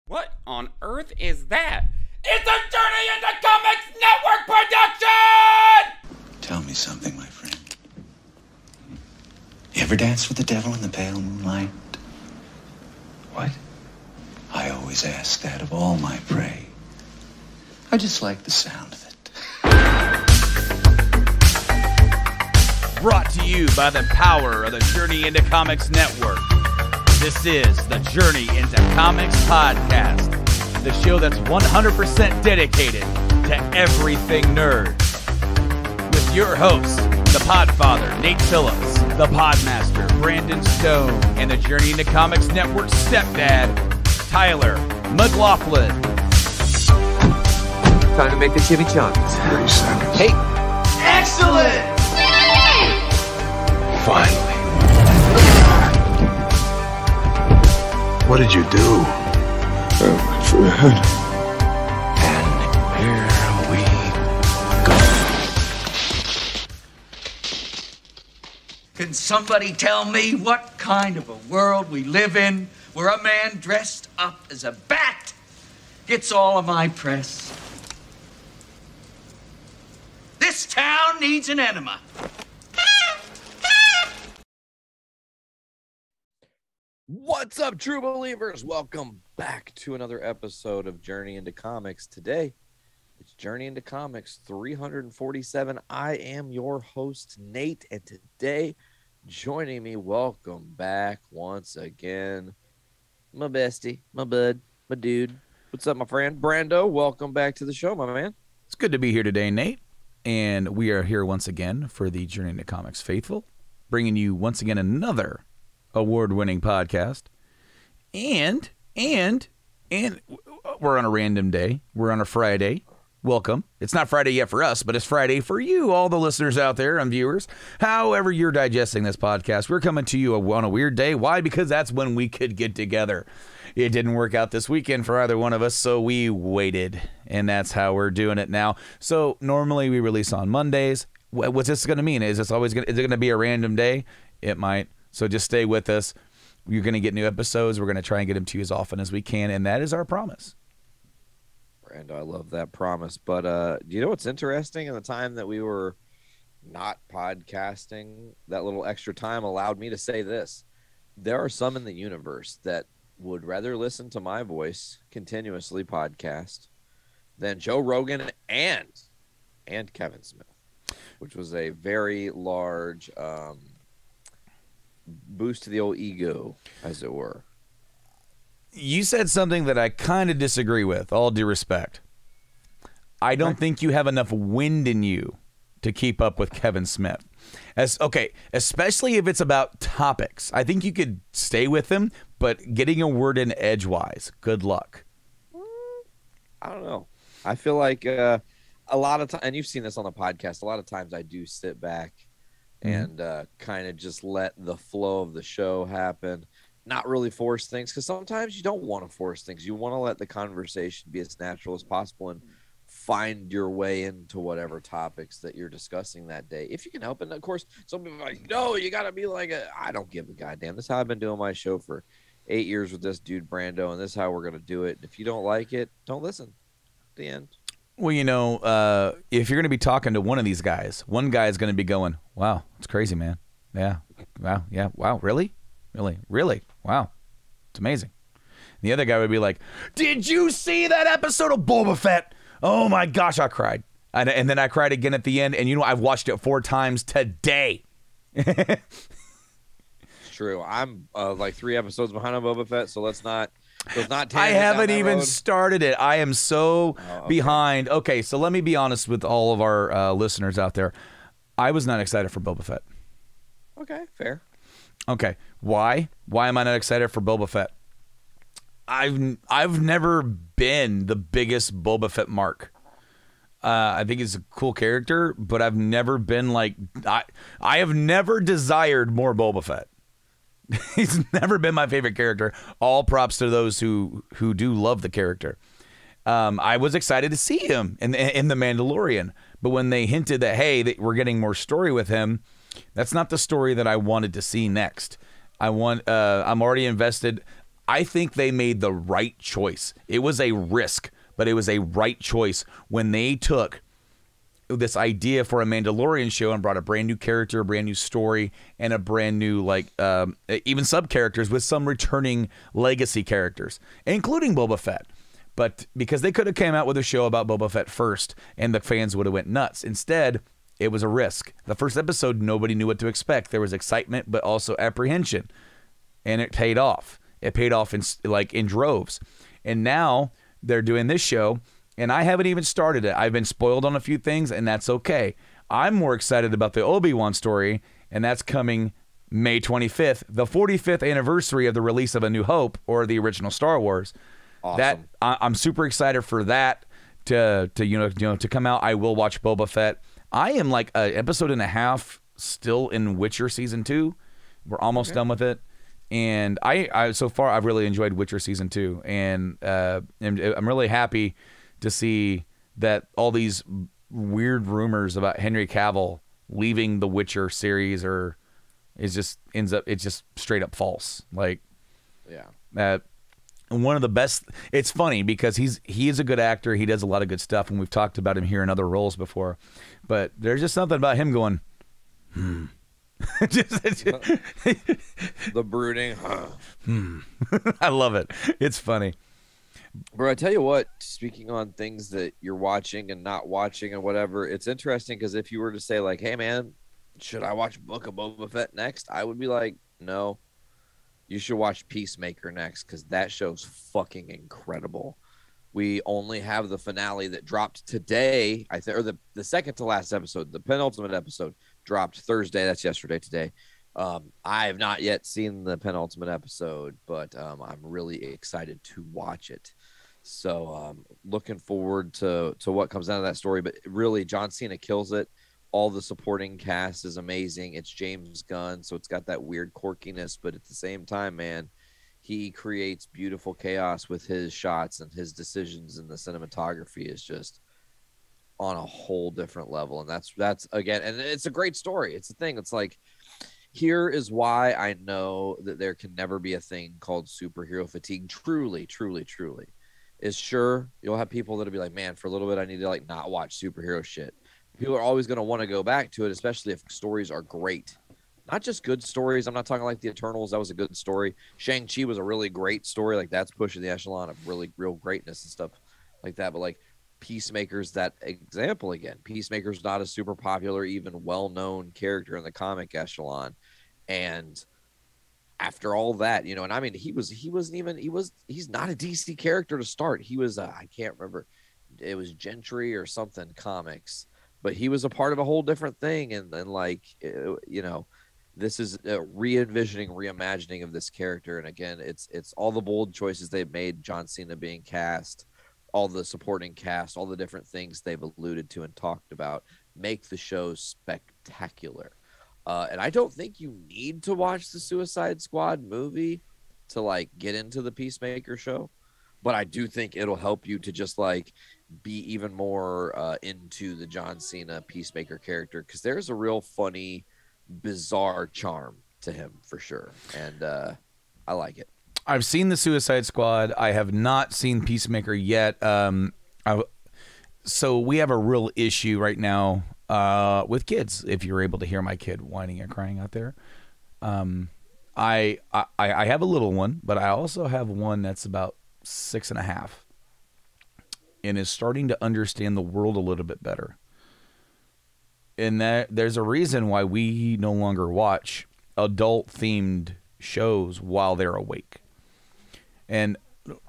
What on earth is that? It's a Journey into Comics Network production! Tell me something, my friend. You ever dance with the devil in the pale moonlight? What? I always ask that of all my prey. I just like the sound of it. Brought to you by the power of the Journey into Comics Network. This is the Journey into Comics Podcast, the show that's 100% dedicated to everything nerd. With your hosts, the Podfather, Nate Phillips, the Podmaster, Brandon Stone, and the Journey into Comics Network stepdad, Tyler McLaughlin. Time to make the chimichangas. 30 seconds. Hey! Excellent! Finally. What did you do? Oh, my friend. And here we go. Can somebody tell me what kind of a world we live in where a man dressed up as a bat gets all of my press? This town needs an enema. What's up, true believers? Welcome back to another episode of Journey into Comics. Today, it's Journey into Comics 347. I am your host, Nate, and today, joining me, welcome back once again, my bestie, my bud, my dude. What's up, my friend? Brando, welcome back to the show, my man. It's good to be here today, Nate. And we are here once again for the Journey into Comics Faithful, bringing you once again another award-winning podcast. And we're on a random day. We're on a Friday. Welcome. It's not Friday yet for us, but it's Friday for you, all the listeners out there and viewers. However you're digesting this podcast, we're coming to you on a weird day. Why? Because that's when we could get together. It didn't work out this weekend for either one of us, so we waited, and that's how we're doing it now. So normally we release on Mondays. What's this going to mean? Is it going to be a random day? It might. So just stay with us. You're going to get new episodes. We're going to try and get them to you as often as we can, and that is our promise. Brando, I love that promise. But do you know what's interesting? In the time that we were not podcasting, that little extra time allowed me to say this. There are some in the universe that would rather listen to my voice continuously podcast than Joe Rogan and Kevin Smith, which was a very large boost to the old ego, as it were. You said something that I kind of disagree with, all due respect. I don't think you have enough wind in you to keep up with Kevin Smith. Especially if it's about topics. I think you could stay with him, but getting a word in edgewise, good luck. I don't know. I feel like a lot of times, and you've seen this on the podcast, a lot of times I do sit back and kind of just let the flow of the show happen, not really force things, because sometimes you don't want to force things. You want to let the conversation be as natural as possible and find your way into whatever topics that you're discussing that day, if you can help it. And of course, some people are like, no, you got to be like I don't give a goddamn. This is how I've been doing my show for 8 years with this dude, Brando, and this is how we're going to do it. If you don't like it, don't listen. The end. Well, if you're going to be talking to one of these guys, one guy is going to be going, wow, it's crazy, man. Yeah. Wow. Yeah. Wow. Really? Wow. It's amazing. And the other guy would be like, did you see that episode of Boba Fett? Oh my gosh, I cried. And then I cried again at the end. And I've watched it 4 times today. It's true. I'm like 3 episodes behind on Boba Fett, so let's not I haven't even started it. I am so behind. Okay, so let me be honest with all of our listeners out there. I was not excited for Boba Fett. Okay, fair. Okay, why? Why am I not excited for Boba Fett? I've never been the biggest Boba Fett mark. I think he's a cool character, but I've never been like I have never desired more Boba Fett. He's never been my favorite character. All props to those who do love the character. I was excited to see him in The Mandalorian, but when they hinted that, hey, we're getting more story with him, that's not the story that I wanted to see next. I'm already invested. I think they made the right choice. It was a risk, but it was a right choice when they took this idea for a Mandalorian show and brought a brand new character, a brand new story, and a brand new, like, even sub-characters with some returning legacy characters, including Boba Fett. But because they could have came out with a show about Boba Fett first, and the fans would have went nuts. Instead, it was a risk. The first episode, nobody knew what to expect. There was excitement, but also apprehension. And it paid off. It paid off in droves. And now they're doing this show, and I haven't even started it. I've been spoiled on a few things, and that's okay. I'm more excited about the Obi-Wan story, and that's coming May 25th, the 45th anniversary of the release of A New Hope, or the original Star Wars. Awesome. I'm super excited for that to come out. I will watch Boba Fett. I am like an episode and a half still in Witcher season 2. We're almost done with it. And I so far I've really enjoyed Witcher season 2, and I'm really happy to see that all these weird rumors about Henry Cavill leaving the Witcher series it's just straight up false. Like, yeah, one of the best. It's funny because he is a good actor. He does a lot of good stuff, and we've talked about him here in other roles before. But there's just something about him going, the brooding. I love it. It's funny. Bro, I tell you what, speaking on things that you're watching and not watching and whatever, it's interesting because if you were to say, like, hey, man, should I watch Book of Boba Fett next? I would be like, no. You should watch Peacemaker next because that show's fucking incredible. We only have the finale that dropped today, I think, or the second to last episode, the penultimate episode dropped Thursday. That's yesterday, today. I have not yet seen the penultimate episode, but I'm really excited to watch it. So looking forward to what comes out of that story. But really, John Cena kills it. All the supporting cast is amazing. It's James Gunn, so it's got that weird quirkiness, but at the same time, man, he creates beautiful chaos with his shots, and his decisions, and the cinematography is just on a whole different level. And that's again, and it's a great story. It's the thing. It's like, here is why I know that there can never be a thing called superhero fatigue. Truly, truly, truly. Is sure, you'll have people that'll be like, man, for a little bit, I need to like not watch superhero shit. People are always going to want to go back to it, especially if stories are great. Not just good stories. I'm not talking like the Eternals. That was a good story. Shang-Chi was a really great story. Like, that's pushing the echelon of really real greatness and stuff like that. But like Peacemaker's that example again. Peacemaker's not a super popular, even well-known character in the comic echelon. And after all that, you know, and I mean, he's not a DC character to start. He was, I can't remember. It was Gentry or something comics. But he was a part of a whole different thing, and like, you know, this is a re-envisioning, reimagining of this character. And again, it's all the bold choices they've made. John Cena being cast, all the supporting cast, all the different things they've alluded to and talked about make the show spectacular. And I don't think you need to watch the Suicide Squad movie to like get into the Peacemaker show, but I do think it'll help you to just like be even more into the John Cena Peacemaker character, because there's a real funny, bizarre charm to him for sure, and I like it. I've seen the Suicide Squad. I have not seen Peacemaker yet. So we have a real issue right now with kids. If you're able to hear my kid whining and crying out there, I have a little one, but I also have one that's about 6.5. and is starting to understand the world a little bit better. And that there's a reason why we no longer watch adult-themed shows while they're awake. And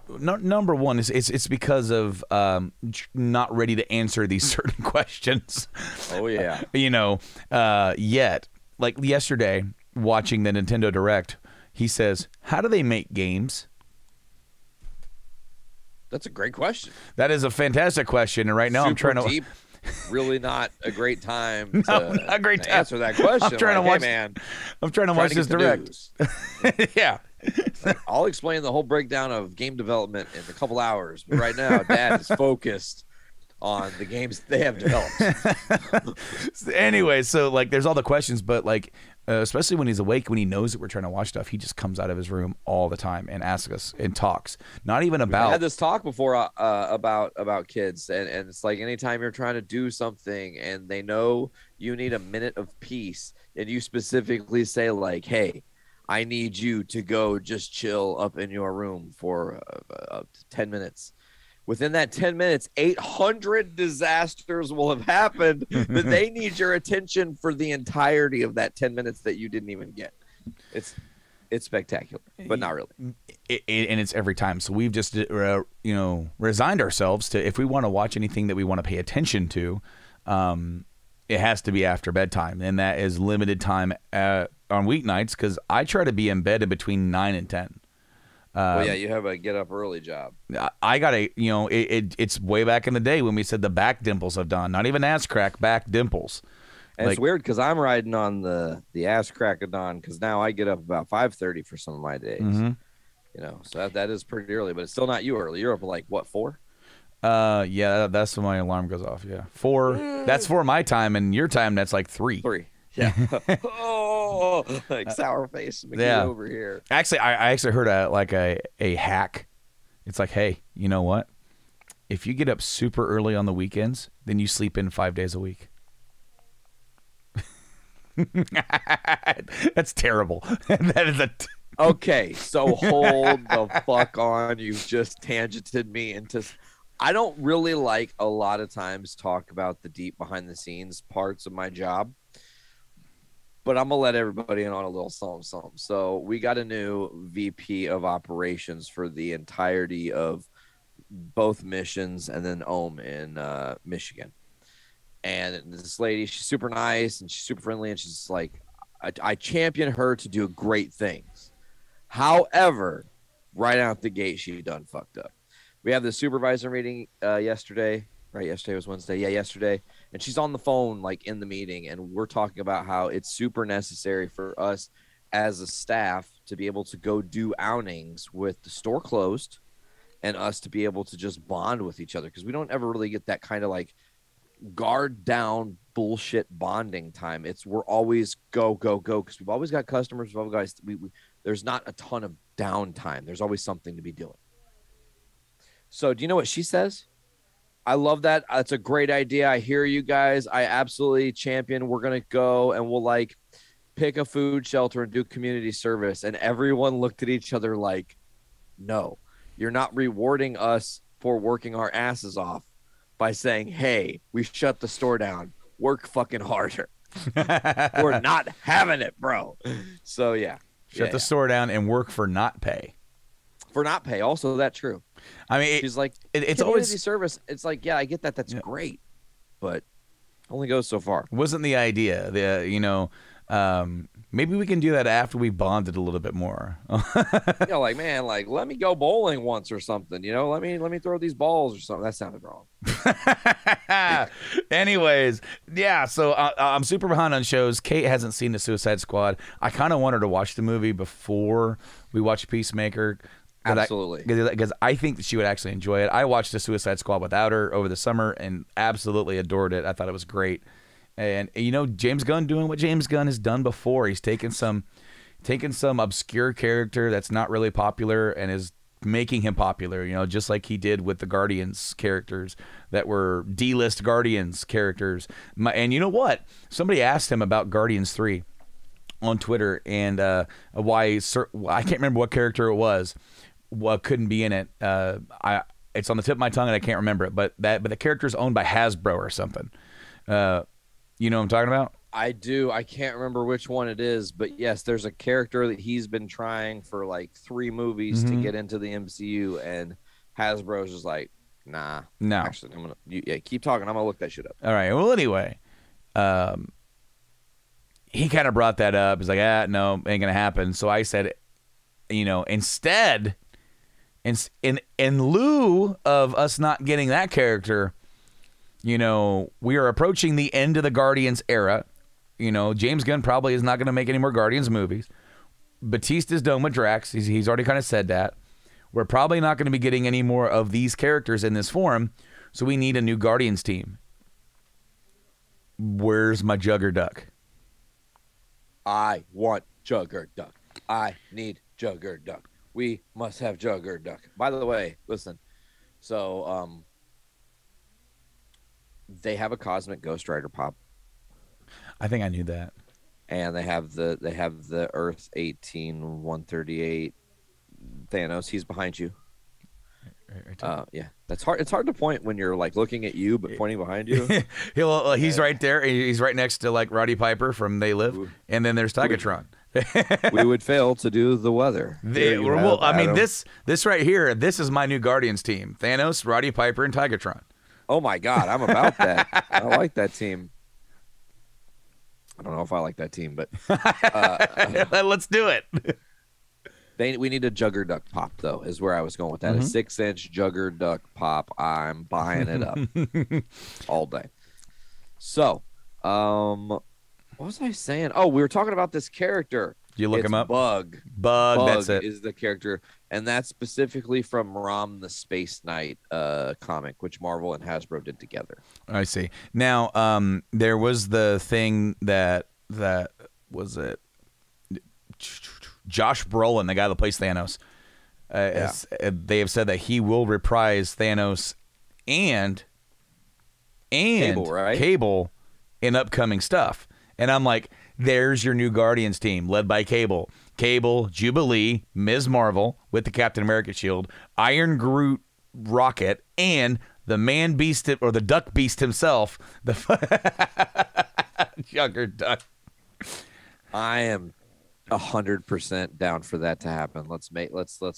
number one is it's because of not ready to answer these certain questions. Oh yeah. Yet, like yesterday, watching the Nintendo Direct, he says, "How do they make games?" That's a great question. That is a fantastic question, and right now I'm trying to deep, really not a great time to, not a great to time. answer that question. I'm trying to watch. Hey, man, I'm trying to watch this Direct. Yeah, I'll explain the whole breakdown of game development in a couple hours. But right now, Dad is focused on the games they have developed. Anyway, so like, there's all the questions, but like, especially when he's awake, when he knows that we're trying to watch stuff, he just comes out of his room all the time and asks us and talks. Not even about. I had this talk before about kids, and it's like anytime you're trying to do something and they know you need a minute of peace, and you specifically say like, "Hey, I need you to go just chill up in your room for 10 minutes." Within that 10 minutes, 800 disasters will have happened that they need your attention for the entirety of that 10 minutes that you didn't even get. It's spectacular, but not really. And it's every time. So we've just, resigned ourselves to, if we want to watch anything that we want to pay attention to, it has to be after bedtime. And that is limited time on weeknights, because I try to be in bed in between 9 and 10. Well, yeah, you have a get up early job. I got to, it's way back in the day when we said the back dimples have done, not even ass crack, back dimples. And it's weird because I'm riding on the ass crack of dawn, because now I get up about 5:30 for some of my days. So that is pretty early, but it's still not you early. You're up at like what, 4? Yeah, that's when my alarm goes off. Yeah, 4. That's 4 my time, and your time that's like 3. 3. Yeah. Oh, like sour face McGee over here. Actually, I actually heard a hack. It's like, hey, you know what? If you get up super early on the weekends, then you sleep in 5 days a week. That's terrible. That is okay, so hold the fuck on. You've just tangented me into. I don't really like a lot of times talk about the deep behind the scenes parts of my job. But I'm going to let everybody in on a little something. So we got a new VP of operations for the entirety of both missions and then Ohm in Michigan. And this lady, she's super nice and she's super friendly. And she's like, I champion her to do great things. However, right out the gate, she done fucked up. We have the supervisor meeting yesterday. Right, yesterday was Wednesday. Yeah, yesterday. And she's on the phone, like, in the meeting, and we're talking about how it's super necessary for us as a staff to be able to go do outings with the store closed and us to be able to just bond with each other, because we don't ever really get that kind of, like, guard down bullshit bonding time. We're always go, because we've always got customers. We've always got, there's not a ton of downtime. There's always something to be doing. So do you know what she says? I love that. That's a great idea. I hear you guys. I absolutely champion. We're going to go and we'll like pick a food shelter and do community service. And everyone looked at each other like, no, you're not rewarding us for working our asses off by saying, hey, we shut the store down. Work fucking harder. We're not having it, bro. So yeah. Shut the store down and work for not pay. For not pay. Also, that's true. I mean, she's like, it's always service. It's like, yeah, I get that. That's great, but only goes so far. Wasn't the idea? Maybe we can do that after we bonded a little bit more. Like, man, like let me go bowling once or something. Let me throw these balls or something. That sounded wrong. Anyways, yeah. So I'm super behind on shows. Kate hasn't seen the Suicide Squad. I kind of want her to watch the movie before we watch Peacemaker. Absolutely. Because I think that she would actually enjoy it. I watched the Suicide Squad without her over the summer and absolutely adored it. I thought it was great. And, James Gunn doing what James Gunn has done before. He's taken some obscure character that's not really popular and is making him popular, just like he did with the Guardians characters that were D-list Guardians characters. And you know what? Somebody asked him about Guardians 3 on Twitter and why I can't remember what character it was. What couldn't be in it. It's on the tip of my tongue and I can't remember it, but the character is owned by Hasbro or something. You know what I'm talking about? I do. I can't remember which one it is, but yes, there's a character that he's been trying for like 3 movies to get into the MCU, and Hasbro's just like, nah. No. Actually, keep talking. I'm gonna look that shit up. All right. Well, anyway, he kind of brought that up. He's like, no, ain't gonna happen. So I said, instead. In lieu of us not getting that character, we are approaching the end of the Guardians era. James Gunn probably is not going to make any more Guardians movies. Batista's done with Drax. He's already kind of said that. We're probably not going to be getting any more of these characters in this form, so we need a new Guardians team. Where's my Jugger Duck? I want Jugger Duck. I need Jugger Duck. We must have Jugger Duck. By the way, listen. So, they have a Cosmic Ghost Rider pop. I think I knew that. And they have the Earth 18138 Thanos. He's behind you. Yeah, that's hard. It's hard to point when you're like looking at you, but pointing behind you. He's right there. He's right next to like Roddy Piper from They Live, and then there's Tigatron. We would fail to do the weather. This right here. This is my new Guardians team: Thanos, Roddy Piper, and Tigatron. Oh my God, I'm about that. I like that team. I don't know if I like that team, but let's do it. We need a Jugger Duck pop, though, is where I was going with that. A 6-inch Jugger Duck pop. I'm buying it up all day. So, what was I saying? Oh, we were talking about this character. You look him up? Bug, that's it. Is the character. And that's specifically from Rom the Space Knight comic, which Marvel and Hasbro did together. I see. Now, there was the thing that was it. Josh Brolin, the guy that plays Thanos, they have said that he will reprise Thanos and Cable, right? Cable in upcoming stuff. And I'm like, there's your new Guardians team led by Cable. Cable, Jubilee, Ms. Marvel with the Captain America shield, Iron Groot Rocket, and the Man Beast or the Duck Beast himself, the Jugger Duck. I am 100% down for that to happen. Let's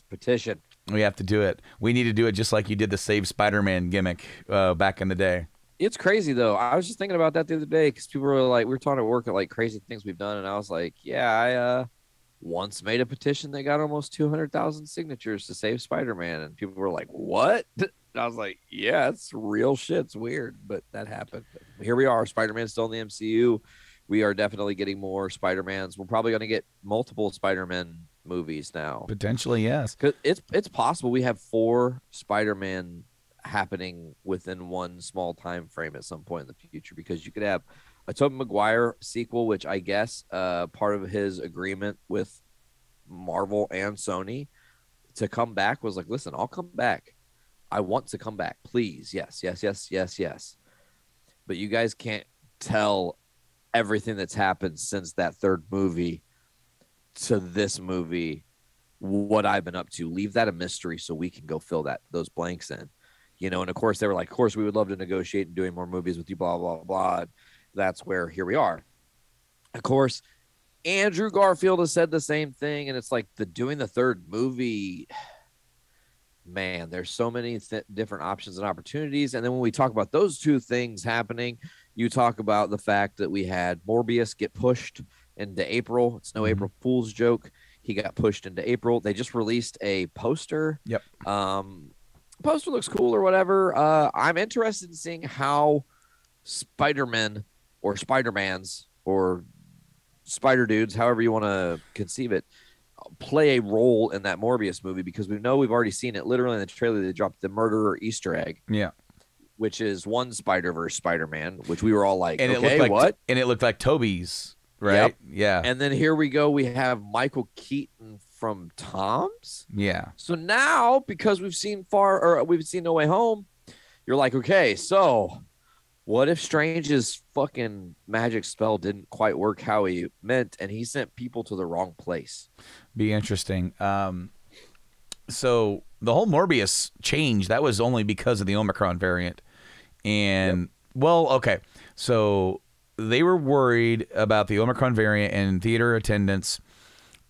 petition. We have to do it. We need to do it just like you did the Save Spider-Man gimmick back in the day. It's crazy though. I was just thinking about that the other day because people were like, we were talking at work at like crazy things we've done, and I was like, yeah, I once made a petition that got almost 200,000 signatures to save Spider-Man, and people were like, what? And I was like, yeah, it's real shit. It's weird, but that happened. But here we are. Spider-Man's still in the MCU. We are definitely getting more Spider-Mans. We're probably going to get multiple Spider-Man movies now. Potentially, yes. 'Cause it's possible we have 4 Spider-Man happening within one small time frame at some point in the future, because you could have a Tobey Maguire sequel, which I guess part of his agreement with Marvel and Sony to come back was like, listen, I'll come back. I want to come back. Please. Yes. But you guys can't tell everything that's happened since that 3rd movie to this movie, what I've been up to. Leave that a mystery so we can go fill those blanks in. You know, and of course they were like, of course we would love to negotiate and doing more movies with you, blah, blah, blah. That's where here we are. Of course, Andrew Garfield has said the same thing, and it's like doing the 3rd movie, man, there's so many different options and opportunities. And then when we talk about those 2 things happening, you talk about the fact that we had Morbius get pushed into April. It's no April Fool's joke. He got pushed into April. They just released a poster. Yep. Poster looks cool or whatever. I'm interested in seeing how Spider-Men or Spider-Mans or Spider Dudes, however you want to conceive it, play a role in that Morbius movie, because we know we've already seen it literally in the trailer. They dropped the murderer Easter egg. Yeah. Which is one Spider-Verse Spider-Man, which we were all like, and okay, it looked like, what? And it looked like Toby's, right? Yep. Yeah. And then here we go. We have Michael Keaton from Tom's. Yeah. So now, because we've seen No Way Home, you're like, okay, so what if Strange's fucking magic spell didn't quite work how he meant, and he sent people to the wrong place? Be interesting. So the whole Morbius change, that was only because of the Omicron variant. And, well, okay. So they were worried about the Omicron variant and theater attendance,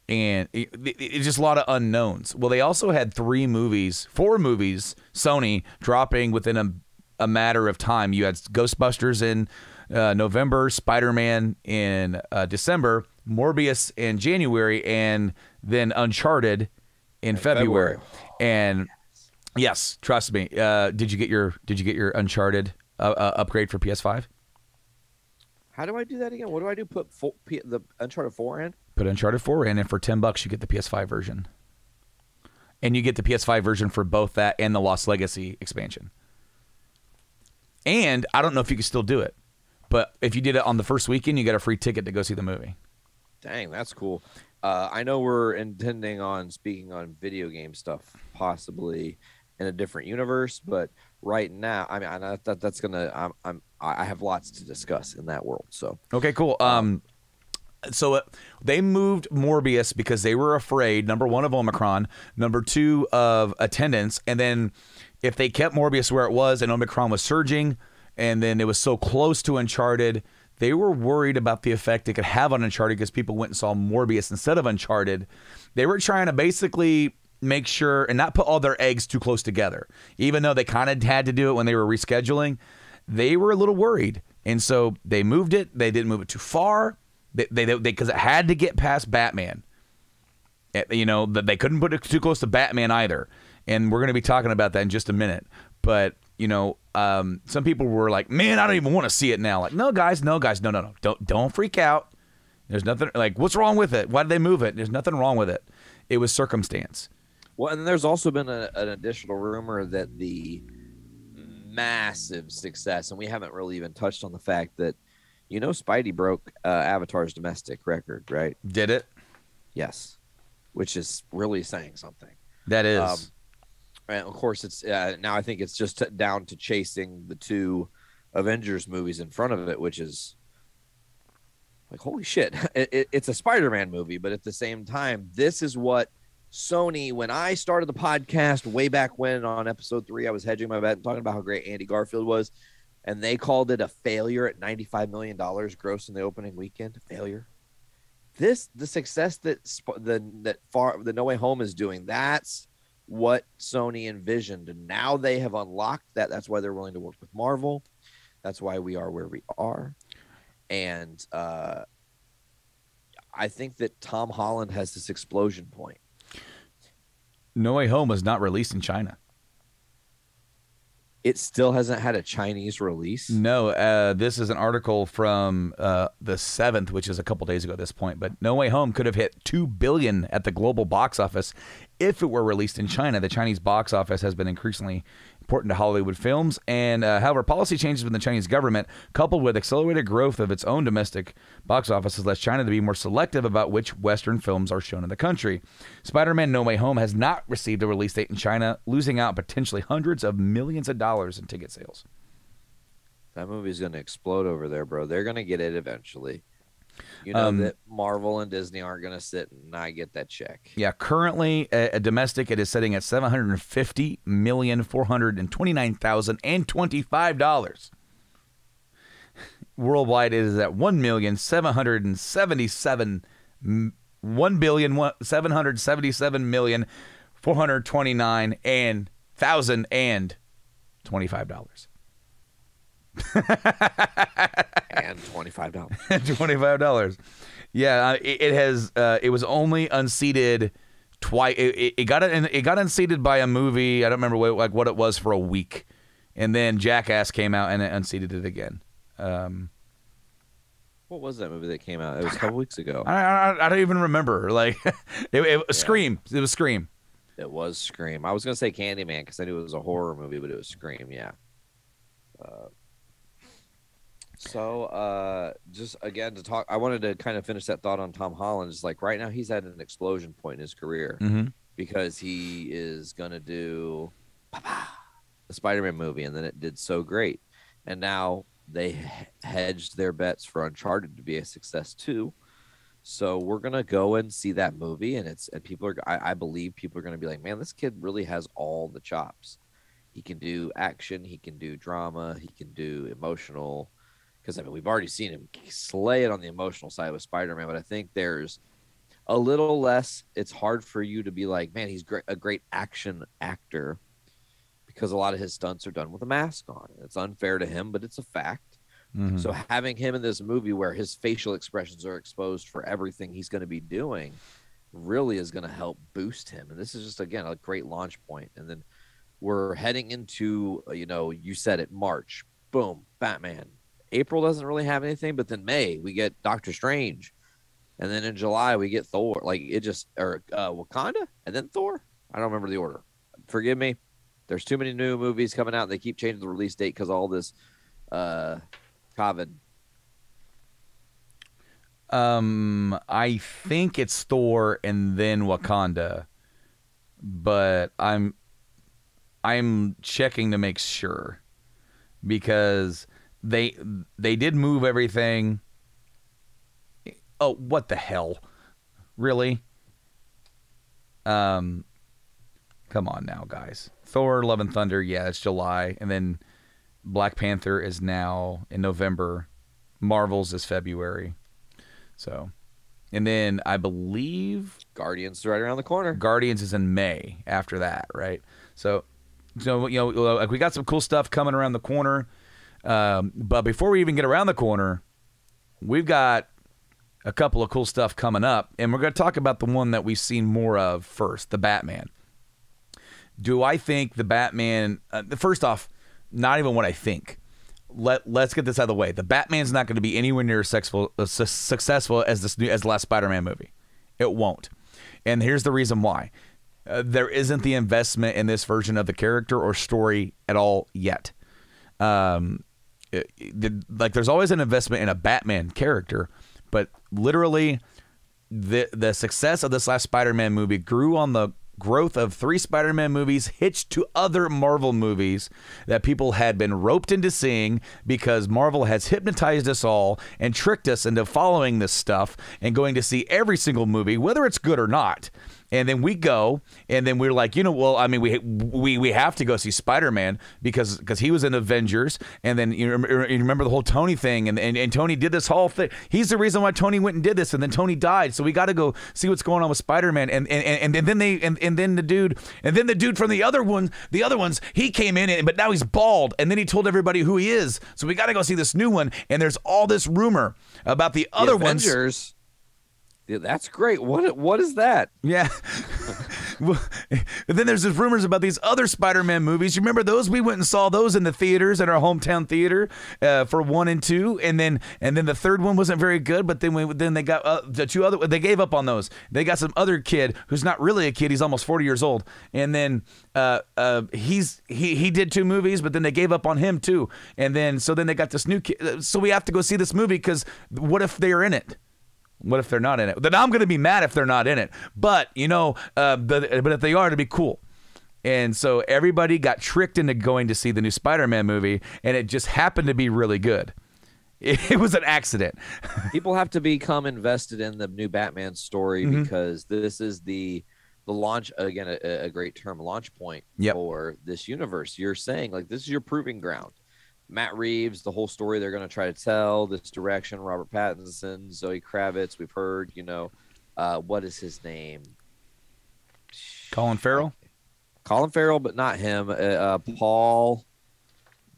and it's just a lot of unknowns. Well, they also had 4 movies, Sony, dropping within a matter of time. You had Ghostbusters in November, Spider-Man in December, Morbius in January, and then Uncharted in February. And yes, trust me. Did you get your Uncharted upgrade for PS5? How do I do that again? What do I do? Put the Uncharted 4 in? Put Uncharted 4 in, and for $10 you get the PS5 version. And you get the PS5 version for both that and the Lost Legacy expansion. And I don't know if you can still do it, but if you did it on the first weekend, you got a free ticket to go see the movie. Dang, that's cool. I know we're intending on speaking on video game stuff, possibly in a different universe, but right now, I mean, that's gonna. I have lots to discuss in that world. So Okay, cool. So they moved Morbius because they were afraid, number one, of Omicron, number two, of attendance, and then if they kept Morbius where it was and Omicron was surging, and then it was so close to Uncharted, they were worried about the effect it could have on Uncharted because people went and saw Morbius instead of Uncharted. They were trying to basically make sure and not put all their eggs too close together. Even though they kind of had to do it when they were rescheduling, they were a little worried. And so they moved it. They didn't move it too far because it had to get past Batman. You know, they couldn't put it too close to Batman either. And we're going to be talking about that in just a minute. But, you know, some people were like, man, I don't even want to see it now. Like, no, guys, no. Don't freak out. There's nothing, like, what's wrong with it? Why did they move it? There's nothing wrong with it. It was circumstance. Well, and there's also been an additional rumor that the massive success, and we haven't really even touched on the fact that, you know, Spidey broke Avatar's domestic record, right? Did it? Yes. Which is really saying something. That is. And of course, it's now I think it's just down to chasing the two Avengers movies in front of it, which is like, holy shit. It's a Spider-Man movie, but at the same time, this is what Sony, when I started the podcast way back when on episode 3, I was hedging my bet and talking about how great Andy Garfield was, and they called it a failure at $95 million gross in the opening weekend. Failure. The success that the No Way Home is doing, that's what Sony envisioned, and now they have unlocked that. That's why they're willing to work with Marvel. That's why we are where we are. And I think that Tom Holland has this explosion point. No Way Home was not released in China. It still hasn't had a Chinese release? No, this is an article from the 7th, which is a couple days ago at this point. But No Way Home could have hit $2 billion at the global box office if it were released in China. The Chinese box office has been increasingly important to Hollywood films. And however, policy changes within the Chinese government, coupled with accelerated growth of its own domestic box office, has led China to be more selective about which Western films are shown in the country. Spider-Man No Way Home has not received a release date in China, losing out potentially hundreds of millions of dollars in ticket sales. That movie's going to explode over there, bro. They're going to get it eventually. You know that Marvel and Disney aren't going to sit and not get that check. Yeah, currently a domestic, it is sitting at $750,429,025. Worldwide, it is at $1,777,429,025. And $25. $25. Yeah, it has. It was only unseated twice. It got unseated by a movie. I don't remember what it was for a week, and then Jackass came out and it unseated it again. What was that movie that came out? It was a couple weeks ago. I don't even remember. Like Scream. It was Scream. It was Scream. I was gonna say Candyman because I knew it was a horror movie, but it was Scream. Yeah. So just again to talk, I wanted to kind of finish that thought on Tom Holland. It's like right now he's at an explosion point in his career because he is going to do the Spider-Man movie, and then it did so great. And now they hedged their bets for Uncharted to be a success too. So we're going to go and see that movie, and people are, I believe people are going to be like, man, this kid really has all the chops. He can do action, he can do drama, he can do emotional. Because I mean, we've already seen him slay it on the emotional side with Spider-Man, but I think there's a little less. It's hard for you to be like, man, he's a great action actor, because a lot of his stunts are done with a mask on. It's unfair to him, but it's a fact. So having him in this movie where his facial expressions are exposed for everything he's going to be doing really is going to help boost him. And this is just, again, a great launch point. And then we're heading into, you said it, March. Boom, Batman. April doesn't really have anything, but then May we get Doctor Strange, and then in July we get Thor. Like Wakanda, and then Thor. I don't remember the order. Forgive me. There's too many new movies coming out, and they keep changing the release date because all this COVID. I think it's Thor and then Wakanda, but I'm checking to make sure because they did move everything. Oh, what the hell? Really? Come on now, guys. Thor, Love and Thunder, yeah, it's July, and then Black Panther is now in November. Marvel's is February. So, and then I believe Guardians is right around the corner. Guardians is in May after that, right? So you know, like we got some cool stuff coming around the corner. But before we even get around the corner, we've got a couple of cool stuff coming up, and we're going to talk about the one that we've seen more of first, the Batman. Do I think the Batman? First off, not even what I think. Let's get this out of the way. The Batman's not going to be anywhere near as successful as the last Spider-Man movie. It won't. And here's the reason why. There isn't the investment in this version of the character or story at all yet. Like there's always an investment in a Batman character, but literally the success of this last Spider-Man movie grew on the growth of 3 Spider-Man movies hitched to other Marvel movies that people had been roped into seeing because Marvel has hypnotized us all and tricked us into following this stuff and going to see every single movie, whether it's good or not. And then we go, and then we're like, you know, well, I mean, we have to go see Spider-Man because he was in Avengers, and then you remember the whole Tony thing, and Tony did this whole thing. He's the reason why Tony went and did this, and then Tony died, so we got to go see what's going on with Spider-Man, and then the dude from the other ones, he came in, but now he's bald, and then he told everybody who he is, so we got to go see this new one, and there's all this rumor about the other ones. Avengers. Yeah, that's great. What is that? Yeah. Well, then there's these rumors about these other Spider-Man movies. You remember those? We went and saw those in the theaters, in our hometown theater, for 1 and 2, and then the third one wasn't very good. But then they got the 2 other. They gave up on those. They got some other kid who's not really a kid. He's almost 40 years old, and then he did 2 movies, but then they gave up on him too. And then they got this new kid. So we have to go see this movie because what if they're in it? What if they're not in it? Then I'm going to be mad if they're not in it. But, you know, but if they are, it'd be cool. And so everybody got tricked into going to see the new Spider-Man movie, and it just happened to be really good. It was an accident. People have to become invested in the new Batman story because this is the launch, again, a great term, launch point for this universe. You're saying, like, this is your proving ground. Matt Reeves, the whole story they're going to try to tell, this direction, Robert Pattinson, Zoe Kravitz, we've heard, you know, what is his name? Colin Farrell? Colin Farrell, but not him. Paul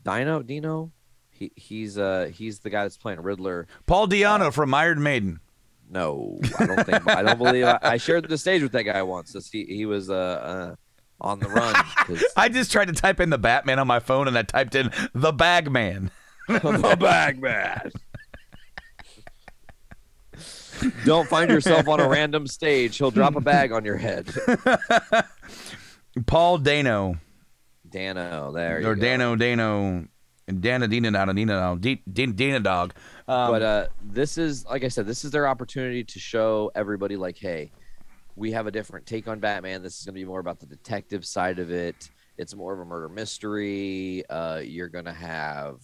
Dino? He's the guy that's playing Riddler. Paul Diano from Iron Maiden. No, I don't believe I shared the stage with that guy once. He was on the run. I just tried to type in the Batman on my phone, and I typed in the Bagman. The Bagman. Don't find yourself on a random stage. He'll drop a bag on your head. Paul Dano. There you or go. Dano. Dina Dog. But this is, like I said, this is their opportunity to show everybody, like, hey, we have a different take on Batman. This is going to be more about the detective side of it. It's more of a murder mystery. You're going to have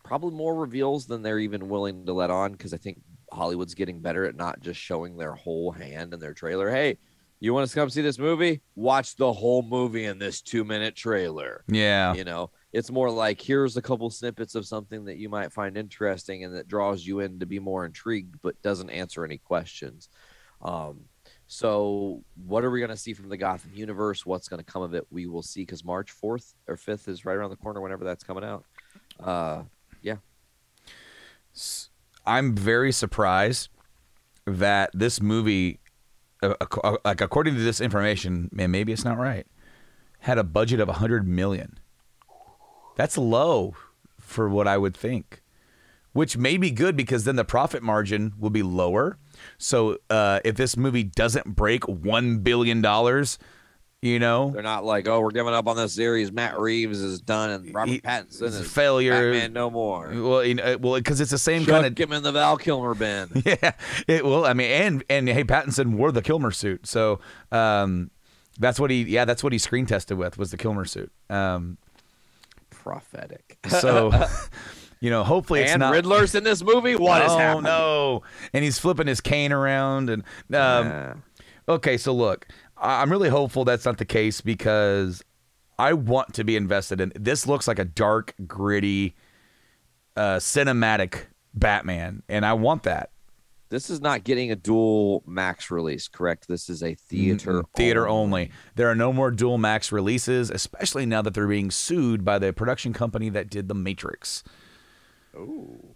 probably more reveals than they're even willing to let on, because I think Hollywood's getting better at not just showing their whole hand in their trailer. Hey, you want to come see this movie? Watch the whole movie in this 2-minute trailer. Yeah. You know, it's more like, here's a couple snippets of something that you might find interesting and that draws you in to be more intrigued, but doesn't answer any questions. So what are we going to see from the Gotham universe? What's going to come of it? We will see, because March 4th or 5th is right around the corner, whenever that's coming out. Yeah. I'm very surprised that this movie, like according to this information, man, maybe it's not right, had a budget of $100 million. That's low for what I would think, which may be good because then the profit margin will be lower. So if this movie doesn't break $1 billion, You know, they're not like, oh, we're giving up on this series. Matt Reeves is done, and Robert Pattinson is failure. Batman no more. Well, because it's the same Chuck kind of. him in the Val Kilmer bin. Yeah. I mean, and hey, Pattinson wore the Kilmer suit, so that's what he screen tested with, was the Kilmer suit. Prophetic. So. Hopefully it's and not. Riddler's in this movie. What is happening? Oh no! And he's flipping his cane around, and okay. So look, I'm really hopeful that's not the case, because I want to be invested in. This looks like a dark, gritty, cinematic Batman, and I want that. This is not getting a dual max release, correct? This is a theater only. There are no more dual max releases, especially now that they're being sued by the production company that did The Matrix.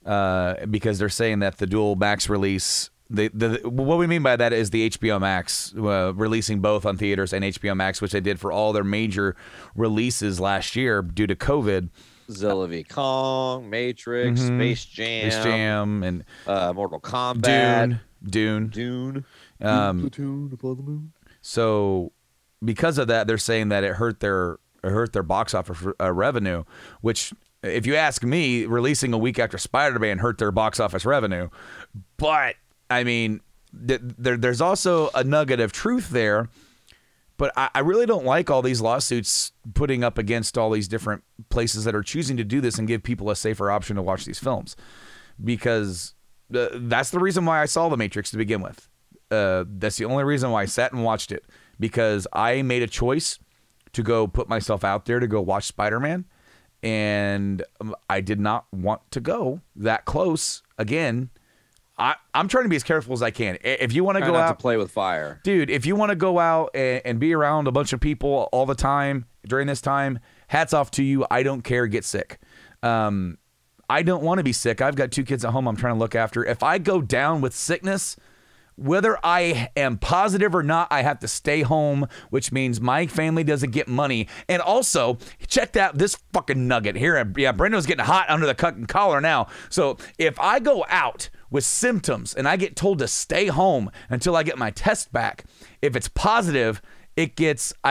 Because they're saying that the dual max release, what we mean by that is the HBO Max releasing both on theaters and HBO Max, which they did for all their major releases last year due to COVID. Zilla v. Kong, Matrix, Space Jam, and Mortal Kombat, Dune. Splatoon, Above the Moon. So because of that, they're saying that it hurt their box office revenue, which, if you ask me, releasing a week after Spider-Man hurt their box office revenue. But, I mean, there's also a nugget of truth there. But I really don't like all these lawsuits putting up against all these different places that are choosing to do this and give people a safer option to watch these films. Because that's the reason why I saw The Matrix to begin with. That's the only reason why I sat and watched it. Because I made a choice to go put myself out there to go watch Spider-Man. And I did not want to go that close again. I'm trying to be as careful as I can. If you want to go out, to play with fire, dude, if you want to go out and be around a bunch of people all the time during this time, hats off to you. I don't care. Get sick. I don't want to be sick. I've got 2 kids at home I'm trying to look after. If I go down with sickness, whether I am positive or not, I have to stay home, which means my family doesn't get money. And also, check out this fucking nugget here. Yeah, Brando's getting hot under the collar now. So if I go out with symptoms and I get told to stay home until I get my test back, if it's positive, I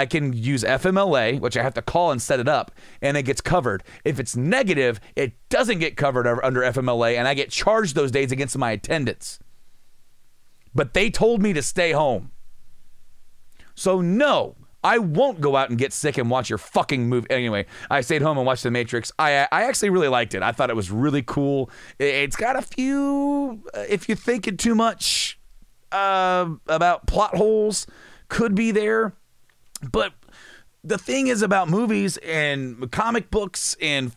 can use FMLA, which I have to call and set it up, and it gets covered. If it's negative, it doesn't get covered under FMLA, and I get charged those days against my attendance. But they told me to stay home. So no, I won't go out and get sick and watch your fucking movie. Anyway, I stayed home and watched The Matrix. I actually really liked it. I thought it was really cool. It's got a few, if you're thinking too much about plot holes, could be there. But the thing is about movies and comic books, and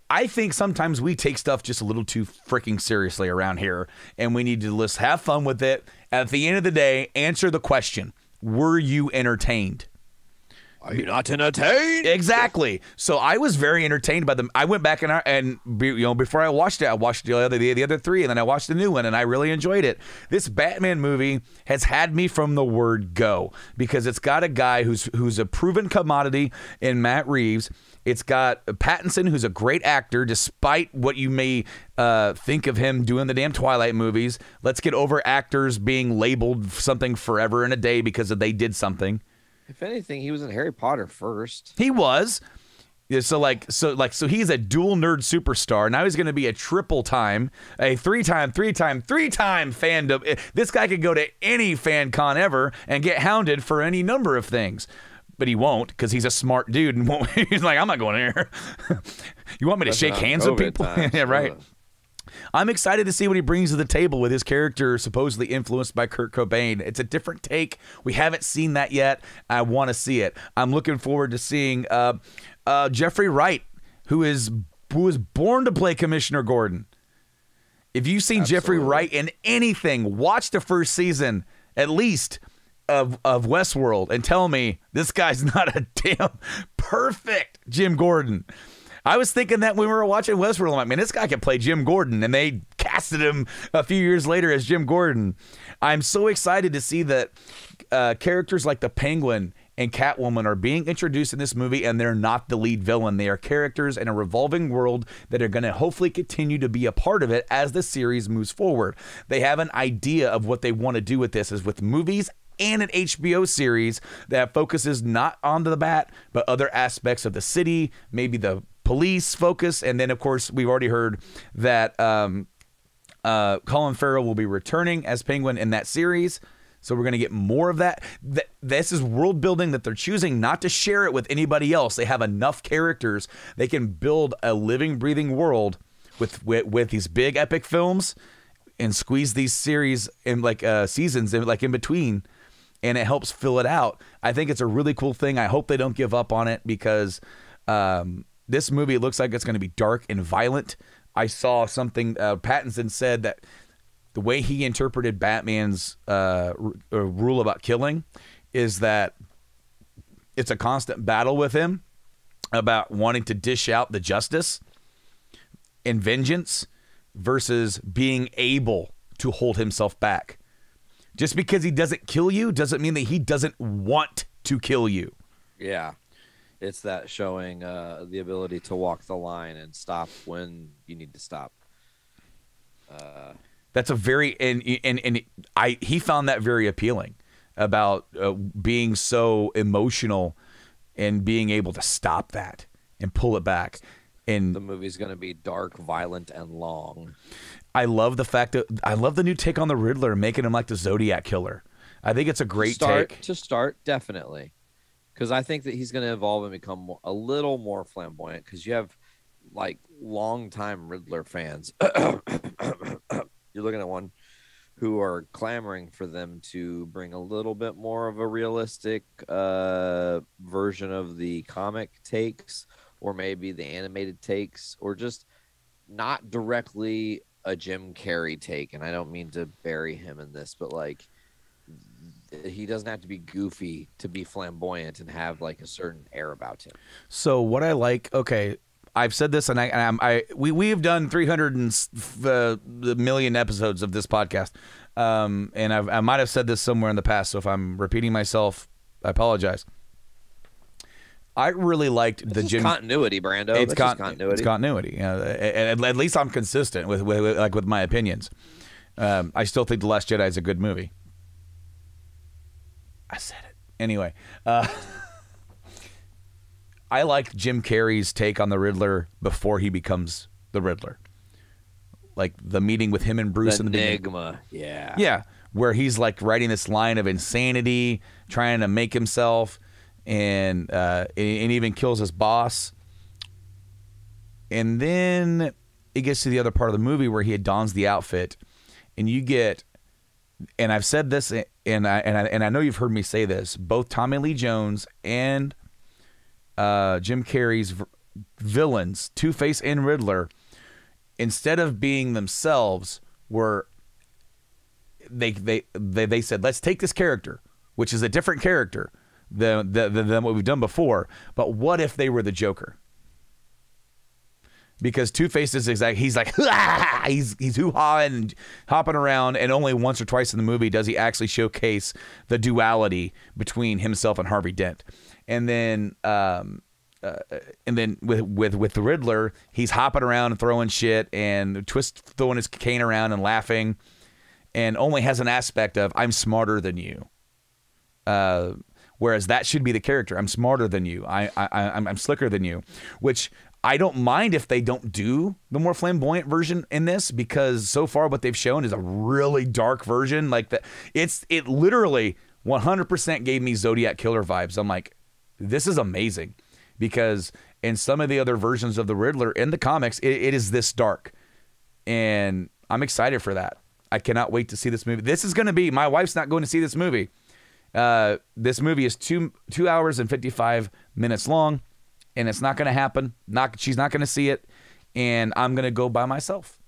I think sometimes we take stuff just a little too freaking seriously around here, and we need to just have fun with it. At the end of the day, answer the question: were you entertained? Are you not entertained? Exactly. So I was very entertained by them. I went back and before I watched it, I watched the other 3, and then I watched the new one, and I really enjoyed it. This Batman movie has had me from the word go, because it's got a guy who's a proven commodity in Matt Reeves. It's got Pattinson, who's a great actor, despite what you may think of him doing the damn Twilight movies. Let's get over actors being labeled something forever and a day because they did something. If anything, he was in Harry Potter first. He was. So he's a dual nerd superstar. Now he's going to be a three-time fandom. This guy could go to any fan con ever and get hounded for any number of things. But he won't, because he's a smart dude. And he's like, I'm not going here. You want me to shake hands with people? Yeah, right. I'm excited to see what he brings to the table with his character supposedly influenced by Kurt Cobain. It's a different take. We haven't seen that yet. I want to see it. I'm looking forward to seeing Jeffrey Wright, who was born to play Commissioner Gordon. If you've seen Jeffrey Wright in anything, watch the first season at least of Westworld and tell me this guy's not a damn perfect Jim Gordon. I was thinking that when we were watching Westworld, I'm like, man, this guy can play Jim Gordon, and they casted him a few years later as Jim Gordon. I'm so excited to see that characters like the Penguin and Catwoman are being introduced in this movie, and they're not the lead villain. They are characters in a revolving world that are going to hopefully continue to be a part of it as the series moves forward. They have an idea of what they want to do with this, is with movies and an HBO series that focuses not on the Bat, but other aspects of the city, maybe the police focus. And then, of course, we've already heard that Colin Farrell will be returning as Penguin in that series. So we're going to get more of that. This is world building that they're choosing not to share it with anybody else. They have enough characters. They can build a living, breathing world with these big epic films and squeeze these series in like seasons in between, and it helps fill it out. I think it's a really cool thing. I hope they don't give up on it, because this movie looks like it's going to be dark and violent. I saw something, Pattinson said that the way he interpreted Batman's rule about killing is that it's a constant battle with him about wanting to dish out the justice and vengeance versus being able to hold himself back. Just because he doesn't kill you doesn't mean that he doesn't want to kill you. Yeah. It's that showing the ability to walk the line and stop when you need to stop. That's a very he found that very appealing about being so emotional and being able to stop that and pull it back. And the movie's going to be dark, violent, and long. I love the fact that I love the new take on the Riddler, making him like the Zodiac killer. I think it's a great take. To start, definitely. Because I think that he's going to evolve and become a little more flamboyant, because you have like longtime Riddler fans. You're looking at one who are clamoring for them to bring a little bit more of a realistic version of the comic takes, or maybe the animated takes, or just not directly a Jim Carrey take. And I don't mean to bury him in this, but like, he doesn't have to be goofy to be flamboyant and have like a certain air about him. So what I like, okay, I've said this, and we have done 300 million episodes of this podcast, and I might have said this somewhere in the past. So if I'm repeating myself, I apologize. I really liked the continuity, Brando. It's continuity. It's continuity. At least I'm consistent with my opinions. I still think The Last Jedi is a good movie. I said it anyway. I liked Jim Carrey's take on the Riddler before he becomes the Riddler. Like the meeting with him and Bruce in the beginning. Enigma, yeah. Yeah, where he's like writing this line of insanity, trying to make himself, and even kills his boss. And then it gets to the other part of the movie where he dons the outfit, and you get, and I've said this, and I know you've heard me say this, both Tommy Lee Jones and Jim Carrey's villains, Two-Face and Riddler, instead of being themselves, were they said, let's take this character, which is a different character than what we've done before, but what if they were the Joker? Because Two-Face is he's like he's hoo-ha and hopping around, and only once or twice in the movie does he actually showcase the duality between himself and Harvey Dent. And then with the Riddler, he's hopping around and throwing shit, and Twist throwing his cane around and laughing, and only has an aspect of I'm smarter than you. Whereas that should be the character. I'm smarter than you. I'm slicker than you. Which I don't mind if they don't do the more flamboyant version in this, because so far what they've shown is a really dark version. Like that, it literally 100% gave me Zodiac Killer vibes. I'm like, this is amazing, because in some of the other versions of the Riddler in the comics, it is this dark, and I'm excited for that. I cannot wait to see this movie. This is going to be, my wife's not going to see this movie. This movie is 2 hours and 55 minutes long, and it's not going to happen. She's not going to see it, and I'm going to go by myself.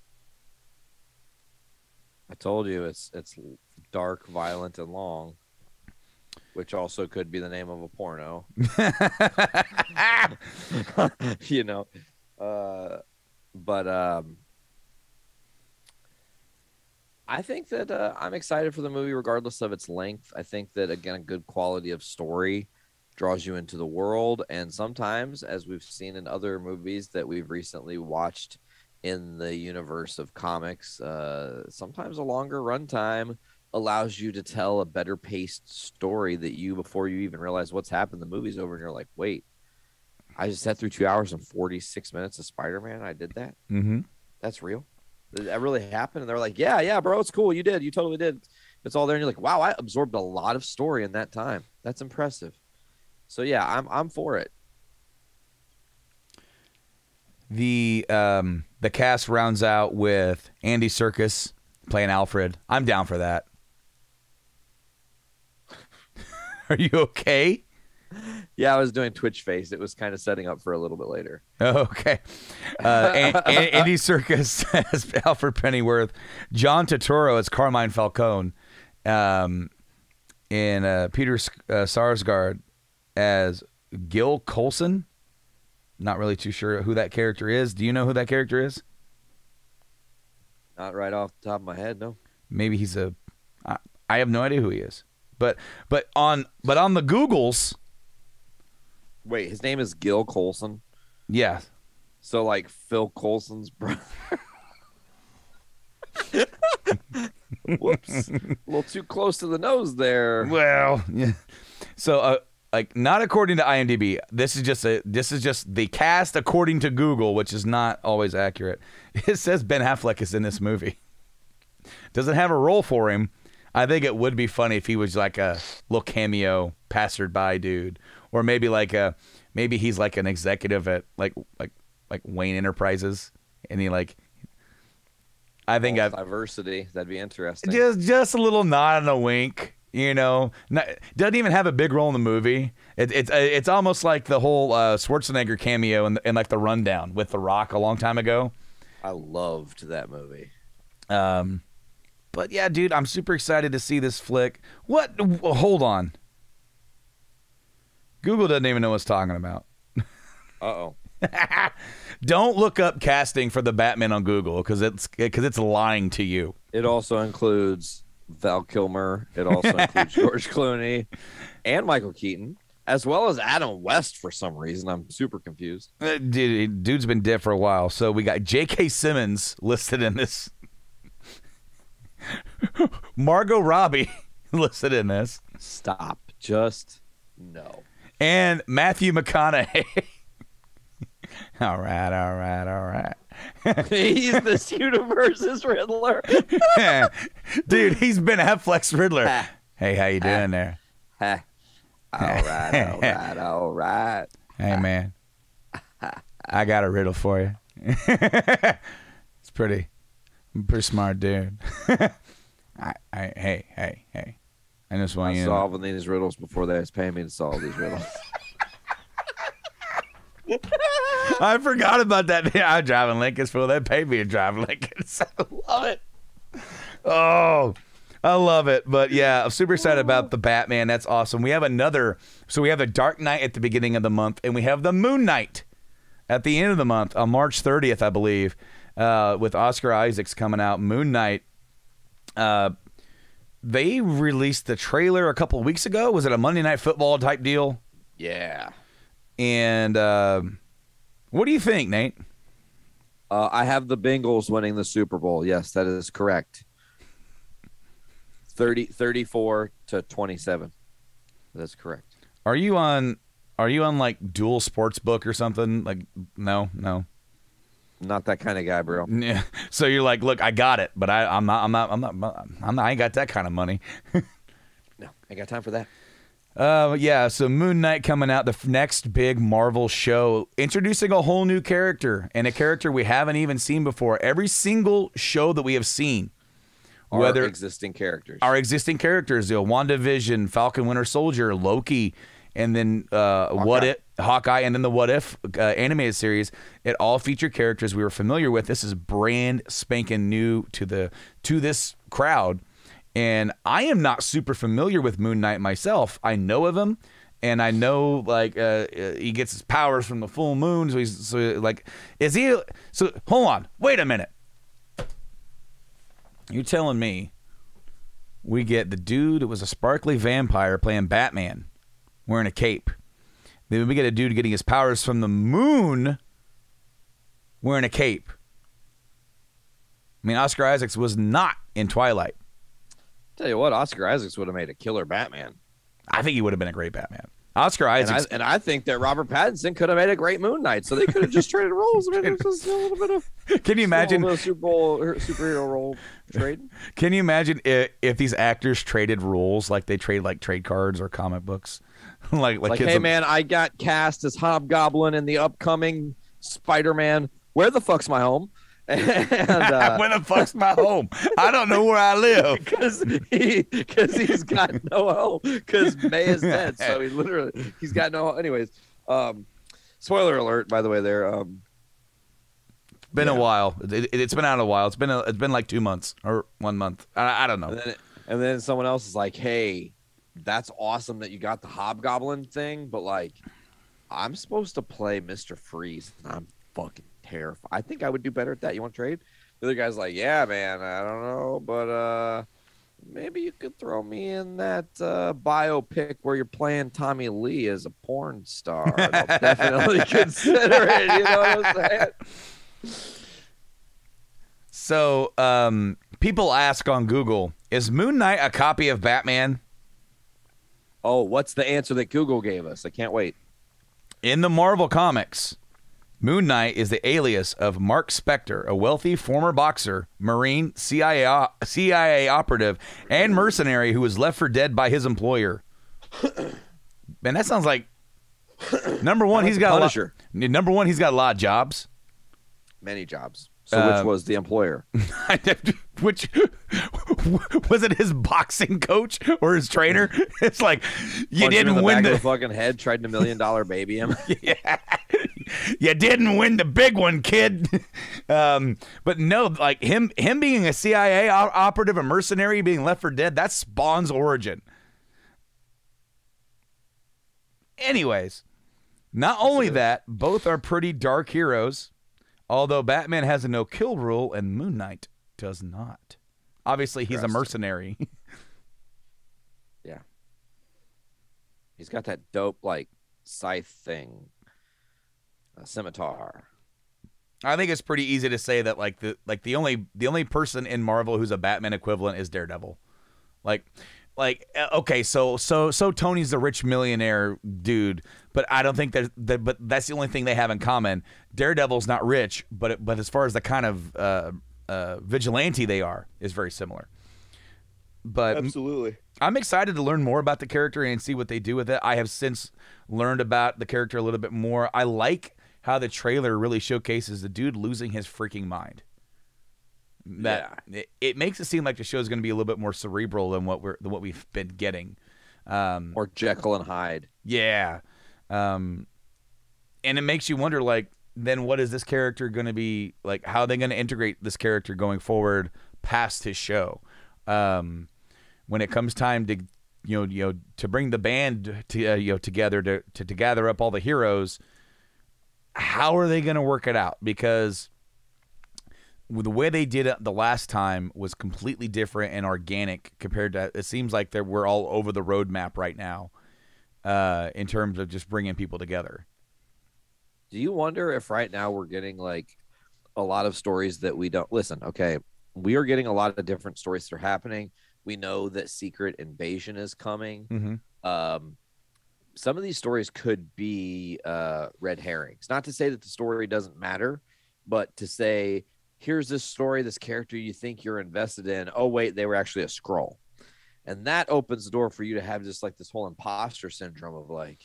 I told you it's dark, violent, and long, which also could be the name of a porno. You know, but I think that I'm excited for the movie regardless of its length. I think that, again, a good quality of story draws you into the world, and sometimes, as we've seen in other movies that we've recently watched in the universe of comics, sometimes a longer runtime allows you to tell a better paced story that you, before you even realize what's happened, the movie's over and you're like, wait, I just sat through 2 hours and 46 minutes of Spider-Man. I did that. Mm-hmm. That's real. That really happened. And they're like, yeah, bro, it's cool. You did. You totally did. It's all there. And you're like, wow, I absorbed a lot of story in that time. That's impressive. So yeah, I'm for it. The cast rounds out with Andy Serkis playing Alfred. I'm down for that. Are you okay? Yeah, I was doing Twitch face. It was kind of setting up for a little bit later. Oh, okay. Andy Serkis as Alfred Pennyworth. John Turturro as Carmine Falcone. And Peter Sarsgaard as Gil Coulson. Not really too sure who that character is. Do you know who that character is? Not right off the top of my head, no. Maybe he's I have no idea who he is. But on the Googles. Wait, his name is Gil Coulson? Yeah. So like Phil Coulson's brother. Whoops. A little too close to the nose there. Well, yeah. So like not according to IMDb. This is just the cast according to Google, which is not always accurate. It says Ben Affleck is in this movie. Doesn't have a role for him. I think it would be funny if he was like a little cameo passerby dude, or maybe maybe he's like an executive at like Wayne Enterprises, and he like. I think diversity. That'd be interesting. Just a little nod and a wink, you know. Doesn't even have a big role in the movie. It's almost like the whole Schwarzenegger cameo in like The Rundown with The Rock a long time ago. I loved that movie. But yeah, dude, I'm super excited to see this flick. What? Hold on. Google doesn't even know what it's talking about. Uh-oh. Don't look up casting for the Batman on Google because it's lying to you. It also includes Val Kilmer. It also includes George Clooney and Michael Keaton, as well as Adam West for some reason. I'm super confused. Dude's been dead for a while. So we got J.K. Simmons listed in this. Margot Robbie listed in this. Stop. Just no. And Matthew McConaughey. All right. He's this universe's Riddler. Dude, he's Ben Affleck's Riddler. Hey, how you doing there? All right. Hey, man. I got a riddle for you. It's pretty smart dude. Hey. I just want you to solving these riddles before they was paying me to solve these riddles. I forgot about that. Yeah, I'm driving Lincoln's fool. They paid me to drive Lincoln's. I love it. Oh, I love it. But yeah, I'm super excited about the Batman. That's awesome. We have we have the Dark Knight at the beginning of the month, and we have the Moon Knight at the end of the month on March 30th, I believe, with Oscar Isaacs coming out. Moon Knight. They released the trailer a couple of weeks ago. Was it a Monday Night Football type deal? Yeah. And what do you think, Nate? I have the Bengals winning the Super Bowl. Yes, that is correct. 34-27. That's correct. Are you on like Dual Sportsbook or something? Like no. Not that kind of guy, bro. Yeah. So you're like, look, I got it, but I ain't got that kind of money. No, I ain't got time for that. Yeah, so Moon Knight coming out, the next big Marvel show, introducing a whole new character, and a character we haven't even seen before. Every single show that we have seen, our existing characters, WandaVision, Falcon Winter Soldier, Loki, and then Hawkeye, and then the What If animated series, it all feature characters we were familiar with. This is brand spanking new to this crowd. And I am not super familiar with Moon Knight myself. I know of him, and I know he gets his powers from the full moon. So hold on, wait a minute. You're telling me we get the dude that was a sparkly vampire playing Batman, wearing a cape. Then we get a dude getting his powers from the moon, wearing a cape. I mean, Oscar Isaacs was not in Twilight. Tell you what, Oscar Isaacs would have made a killer Batman. I think he would have been a great Batman. Oscar Isaacs. And I think that Robert Pattinson could have made a great Moon Knight, so they could have just traded roles. I mean, it's just a little bit of. Can you imagine a Super Bowl superhero role trade? Can you imagine if these actors traded roles like they trade like trade cards or comic books? like hey man, I got cast as Hobgoblin in the upcoming Spider-Man. Where the fuck's my home? And, where the fuck's my home? I don't know where I live because he's got no home because May is dead, so he's got no home. Anyways, spoiler alert, by the way. Been a while. It's been out a while. It's been like 2 months or 1 month. I don't know. And then someone else is like, "Hey, that's awesome that you got the Hobgoblin thing, but like, I'm supposed to play Mr. Freeze, and I'm fucking terrified. I think I would do better at that. You want to trade?" The other guy's like, "Yeah, man, I don't know, but maybe you could throw me in that biopic where you're playing Tommy Lee as a porn star. I'll definitely consider it." You know what I'm saying? So, people ask on Google, is Moon Knight a copy of Batman? Oh, what's the answer that Google gave us? I can't wait. In the Marvel Comics, Moon Knight is the alias of Mark Spector, a wealthy former boxer, Marine, CIA operative, and mercenary who was left for dead by his employer. Man, that sounds like number one. He's got Punisher. Number one, he's got a lot of jobs. Many jobs. So which was the employer? Which was it? His boxing coach or his trainer? It's like you didn't win the fucking head. Tried to $1 million baby him. Yeah, you didn't win the big one, kid. But no, like him being a CIA operative, a mercenary, being left for dead. That's Spawn's origin. Anyways, not only that, both are pretty dark heroes. Although Batman has a no-kill rule and Moon Knight does not. Obviously, he's a mercenary. Yeah. He's got that dope, like, scythe thing. A scimitar. I think it's pretty easy to say that, like, the only person in Marvel who's a Batman equivalent is Daredevil. Like, okay, so Tony's the rich millionaire dude, but I don't think but that's the only thing they have in common. Daredevil's not rich, but as far as the kind of vigilante they are is very similar. But absolutely, I'm excited to learn more about the character and see what they do with it. I have since learned about the character a little bit more. I like how the trailer really showcases the dude losing his freaking mind. It makes it seem like the show is going to be a little bit more cerebral than what we've been getting, or Jekyll and Hyde. Yeah, and it makes you wonder, like, then what is this character going to be like? How are they going to integrate this character going forward past his show? When it comes time to to bring the band to together to gather up all the heroes, how are they going to work it out? Because the way they did it the last time was completely different and organic compared to, it seems like we're all over the roadmap right now in terms of just bringing people together. Do you wonder if right now we're getting like a lot of stories that we don't listen? Okay, we are getting a lot of different stories that are happening. We know that Secret Invasion is coming. Mm-hmm. Some of these stories could be red herrings. Not to say that the story doesn't matter, but to say, here's this story, this character you think you're invested in. Oh, wait, they were actually a Skrull. And that opens the door for you to have just like this whole imposter syndrome of like,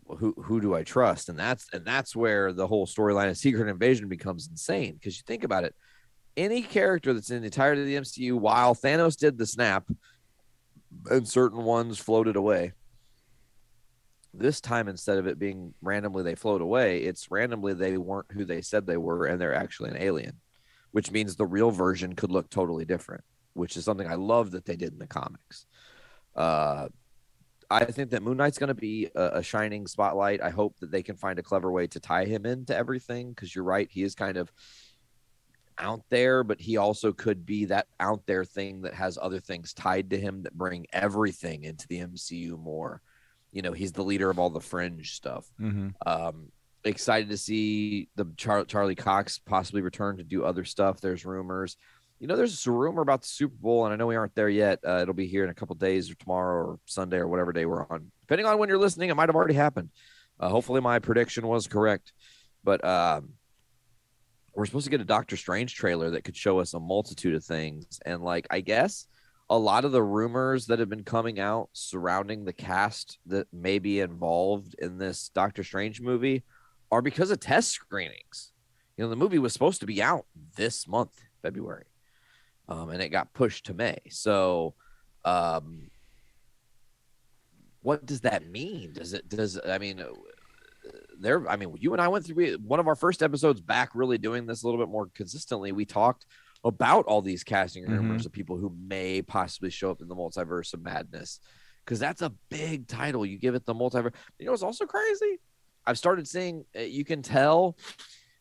who do I trust? And that's where the whole storyline of Secret Invasion becomes insane. Because you think about it, any character that's in the entirety of the MCU, while Thanos did the snap and certain ones floated away, this time, instead of it being randomly they float away, it's randomly they weren't who they said they were, and they're actually an alien, which means the real version could look totally different, which is something I love that they did in the comics. I think that Moon Knight's going to be a shining spotlight. I hope that they can find a clever way to tie him into everything, because you're right, he is kind of out there, but he also could be that out there thing that has other things tied to him that bring everything into the MCU more. You know, he's the leader of all the fringe stuff. Mm-hmm. Excited to see the Charlie Cox possibly return to do other stuff. There's rumors. there's a rumor about the Super Bowl, and I know we aren't there yet. It'll be here in a couple days or tomorrow or Sunday or whatever day we're on. Depending on when you're listening, it might have already happened. Hopefully my prediction was correct. But we're supposed to get a Doctor Strange trailer that could show us a multitude of things. And, like, I guess a lot of the rumors that have been coming out surrounding the cast that may be involved in this Doctor Strange movie are because of test screenings. The movie was supposed to be out this month, February. And it got pushed to May. So, what does that mean? You and I went through one of our first episodes back, really doing this a little bit more consistently. We talked about all these casting rumors of people who may possibly show up in the Multiverse of Madness, because that's a big title. You give it the Multiverse. What's also crazy? I've started seeing, you can tell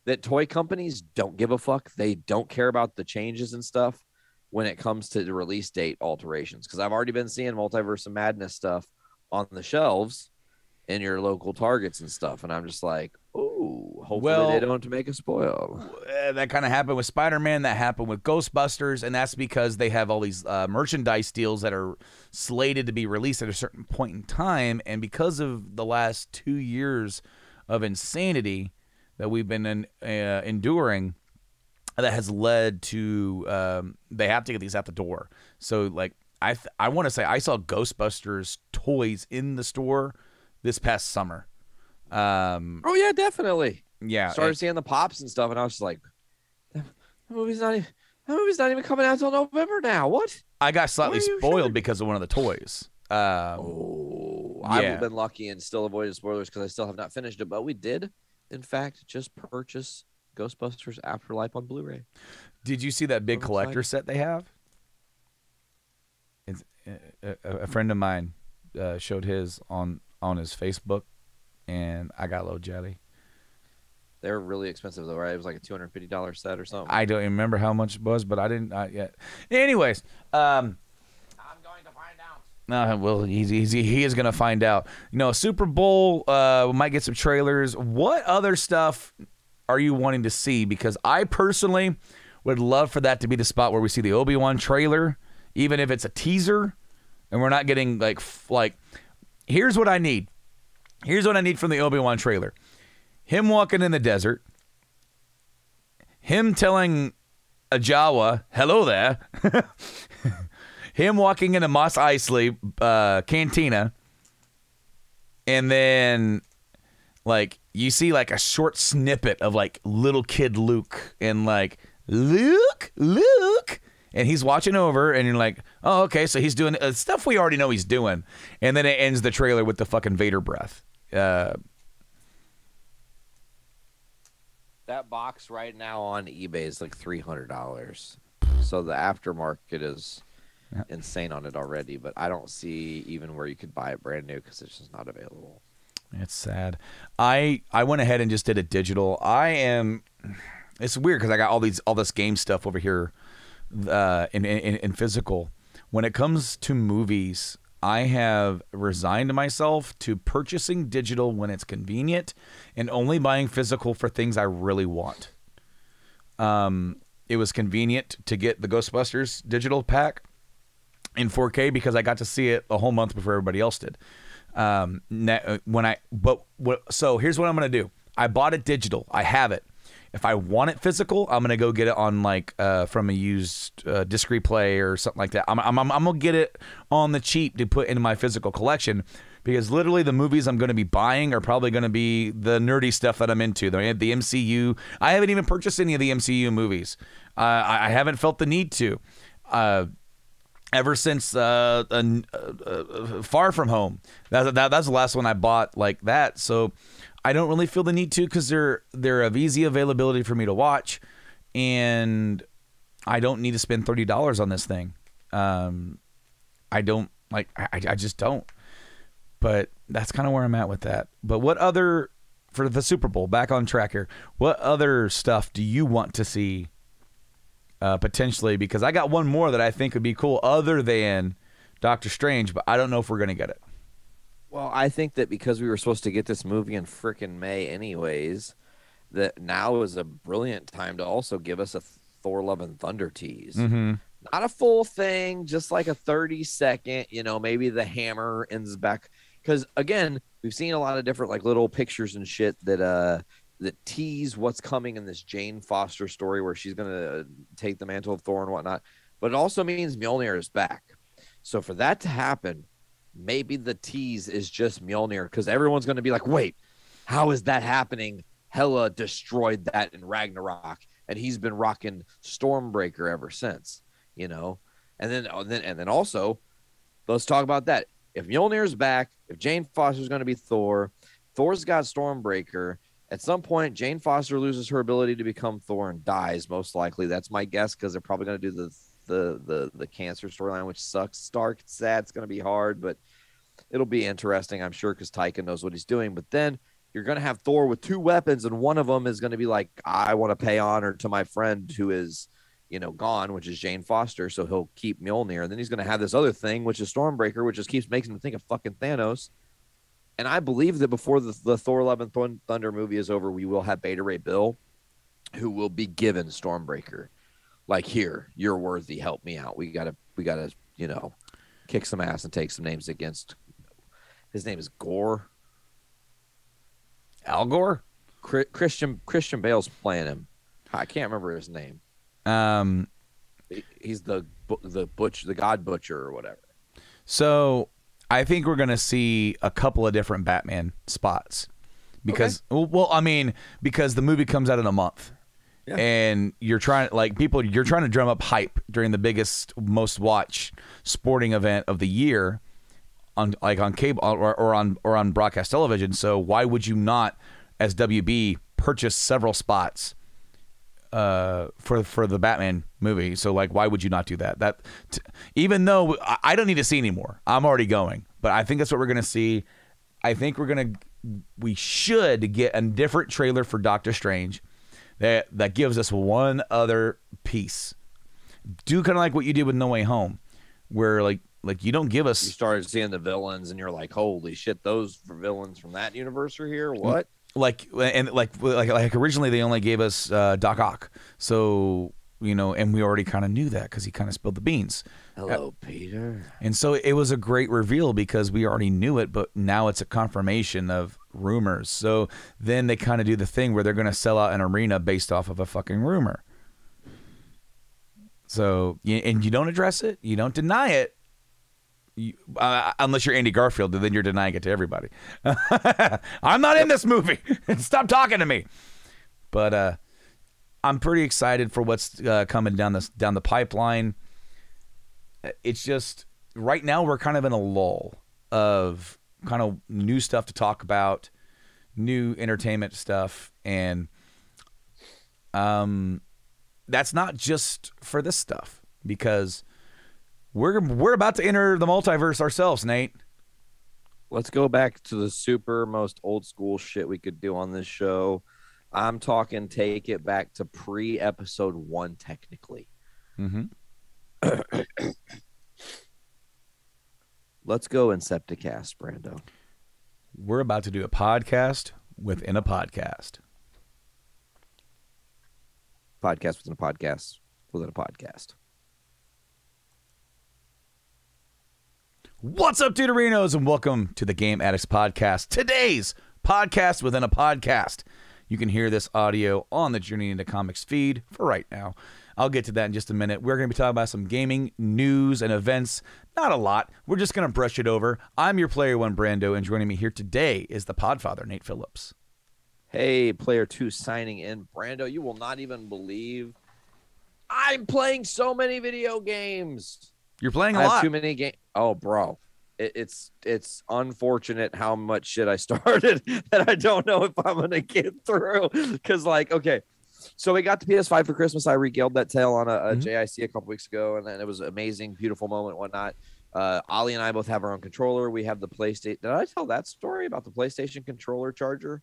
that toy companies don't give a fuck. They don't care about the changes and stuff when it comes to the release date alterations, because I've already been seeing Multiverse of Madness stuff on the shelves in your local Targets and stuff, and I'm just like, oh, hopefully they don't make a spoil. That kind of happened with Spider-Man. That happened with Ghostbusters, and that's because they have all these merchandise deals that are slated to be released at a certain point in time, and because of the last 2 years of insanity that we've been enduring, that has led to they have to get these out the door. So, like, I want to say I saw Ghostbusters toys in the store this past summer. Oh yeah, definitely. Yeah, started seeing the pops and stuff, and I was just like, that movie's not even coming out until November now. What? I got slightly spoiled because of one of the toys. I would have been lucky and still avoided spoilers because I still have not finished it. But we did, in fact, just purchase Ghostbusters Afterlife on Blu-ray. Did you see that big collector set they have? It's, a friend of mine showed his on his Facebook, and I got a little jelly. They're really expensive though, right? It was like a $250 set or something. I don't remember how much it was, but I didn't yet. Anyways, I'm going to find out. Well, he is going to find out. Super Bowl, we might get some trailers. What other stuff are you wanting to see? Because I personally would love for that to be the spot where we see the Obi-Wan trailer, even if it's a teaser, and we're not getting like here's what I need. Here's what I need from the Obi-Wan trailer. Him walking in the desert. Him telling a Jawa, hello there. Him walking into Mos Eisley cantina. And then, like, you see, like, a short snippet of, like, little kid Luke. And, like, Luke. And he's watching over, and you're like, oh, okay, so he's doing stuff we already know he's doing. And then it ends the trailer with the fucking Vader breath. That box right now on eBay is like $300. So the aftermarket is insane on it already, but I don't see even where you could buy it brand new because it's just not available. It's sad. I went ahead and just did it digital. It's weird because I got all this game stuff over here in physical. When it comes to movies, I have resigned myself to purchasing digital when it's convenient and only buying physical for things I really want. It was convenient to get the Ghostbusters digital pack in 4K because I got to see it a whole month before everybody else did. So here's what I'm going to do. I bought it digital. I have it. If I want it physical, I'm gonna go get it on from a used disc replay or something like that. I'm gonna get it on the cheap to put into my physical collection because literally the movies I'm gonna be buying are probably gonna be the nerdy stuff that I'm into. The MCU. I haven't even purchased any of the MCU movies. I haven't felt the need to. Ever since Far From Home, that's the last one I bought like that. So I don't really feel the need to because they're of easy availability for me to watch, and I don't need to spend $30 on this thing. I just don't. But that's kind of where I'm at with that. But what other, for the Super Bowl, back on track here, what other stuff do you want to see potentially? Because I got one more that I think would be cool other than Doctor Strange, but I don't know if we're going to get it. Well, I think that because we were supposed to get this movie in frickin' May anyways, that now is a brilliant time to also give us a Thor Love and Thunder tease. Mm-hmm. Not a full thing, just like a 30-second, maybe the hammer ends back. Because, again, we've seen a lot of different like little pictures and shit that tease what's coming in this Jane Foster story where she's going to take the mantle of Thor and whatnot. But it also means Mjolnir is back. So for that to happen, maybe the tease is just Mjolnir, because everyone's going to be like, wait, how is that happening? Hela destroyed that in Ragnarok, and he's been rocking Stormbreaker ever since, And then also, let's talk about that. If Mjolnir's back, if Jane Foster's going to be Thor, Thor's got Stormbreaker. At some point, Jane Foster loses her ability to become Thor and dies, most likely. That's my guess, because they're probably going to do the cancer storyline, which sucks. Stark, it's sad. It's going to be hard, but it'll be interesting, I'm sure, because Taika knows what he's doing. But then you're going to have Thor with 2 weapons, and one of them is going to be like, I want to pay honor to my friend who is, gone, which is Jane Foster, so he'll keep Mjolnir. And then he's going to have this other thing, which is Stormbreaker, which just keeps making him think of fucking Thanos. And I believe that before the Thor Love and Thunder movie is over, we will have Beta Ray Bill, who will be given Stormbreaker. Like, here, you're worthy. Help me out. We gotta, kick some ass and take some names against. His name is Gore. Al Gore? Christian Bale's playing him. I can't remember his name. He's the God Butcher or whatever. So I think we're gonna see a couple of different Batman spots because, because the movie comes out in a month. Yeah. And you're trying to drum up hype during the biggest, most watched sporting event of the year on cable or on broadcast television. So why would you not, as WB, purchase several spots for the Batman movie? So why would you not do that? Even though I don't need to see anymore, I'm already going. But I think that's what we're gonna see. I think we should get a different trailer for Doctor Strange. That gives us one other piece. Do kind of like what you did with No Way Home, where like you don't give us. You started seeing the villains, and you're like, "Holy shit, those villains from that universe are here." What? Like originally they only gave us Doc Ock, so and we already kind of knew that because he kind of spilled the beans. Hello, Peter. And so it was a great reveal because we already knew it, but now it's a confirmation of rumors. So then they kind of do the thing where they're going to sell out an arena based off of a fucking rumor. So, and you don't address it, you don't deny it, unless you're Andy Garfield, then you're denying it to everybody. I'm not in this movie. Stop talking to me. But I'm pretty excited for what's coming down the pipeline. It's just right now we're kind of in a lull of kind of new stuff to talk about, new entertainment stuff, and that's not just for this stuff, because we're about to enter the multiverse ourselves, Nate. Let's go back to the super most old school shit we could do on this show. I'm talking take it back to pre-episode 1 technically. Mm-hmm. Let's go Incepticast, Brando. We're about to do a podcast within a podcast. Podcast within a podcast within a podcast. What's up, Deuterinos, and welcome to the Game Addicts Podcast. Today's podcast within a podcast. You can hear this audio on the Journey into Comics feed for right now. I'll get to that in just a minute. We're going to be talking about some gaming news and events. Not a lot. We're just going to brush it over. I'm your Player 1, Brando, and joining me here today is the Podfather, Nate Phillips. Hey, Player 2 signing in. Brando, you will not even believe I'm playing so many video games. You're playing a lot. I have lot. too many games. Oh, bro. It's unfortunate how much shit I started that I don't know if I'm going to get through. Because, okay. So we got the PS5 for Christmas. I regaled that tale on a JIC a couple weeks ago, and then it was an amazing, beautiful moment, whatnot. Ollie and I both have our own controller. We have the PlayStation. Did I tell that story about the PlayStation controller charger?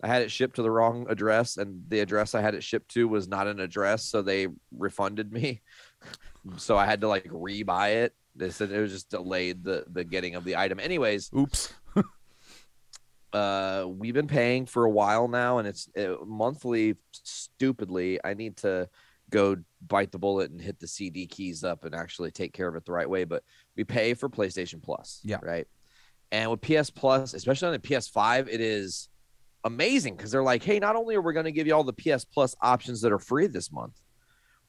I had it shipped to the wrong address, and the address I had it shipped to was not an address, so they refunded me. So I had to rebuy it. They said it was just delayed the getting of the item. Anyways, oops. We've been paying for a while now, and it's monthly. Stupidly, I need to go bite the bullet and hit the CD keys up and actually take care of it the right way. But we pay for PlayStation Plus. Yeah. Right. And with PS Plus, especially on the PS5, it is amazing because they're like, hey, not only are we going to give you all the PS Plus options that are free this month,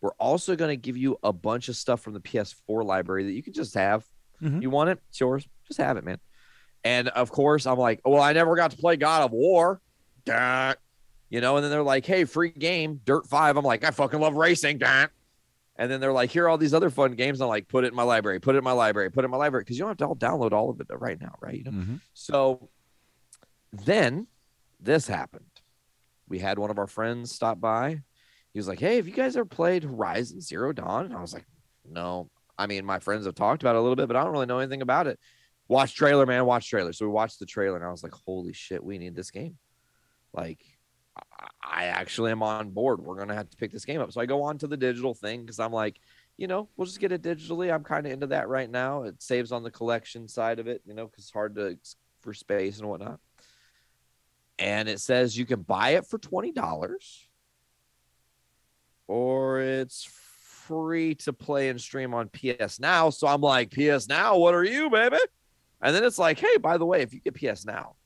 we're also going to give you a bunch of stuff from the PS4 library that you can just have. You want it? It's yours. Just have it, man. And of course, I'm like, well, I never got to play God of War. Duh. You know, and then they're like, hey, free game, Dirt 5. I'm like, I fucking love racing. Duh. And then they're like, here are all these other fun games. I'm like, put it in my library, put it in my library, put it in my library. Because you don't have to download all of it right now, right? You know? So then this happened. We had one of our friends stop by. He was like, hey, have you guys ever played Horizon Zero Dawn? And I was like, no. I mean, my friends have talked about it a little bit, but I don't really know anything about it. Watch trailer, man. Watch trailer. So we watched the trailer, and I was like, holy shit, we need this game. Like, I actually am on board. We're going to have to pick this game up. So I go on to the digital thing because I'm like, you know, we'll just get it digitally. I'm kind of into that right now. It saves on the collection side of it, you know, because it's hard for space and whatnot. And it says you can buy it for $20 or it's free to play and stream on PS Now. So I'm like, PS Now, what are you, baby? And then it's like, hey, by the way, if you get PS Now,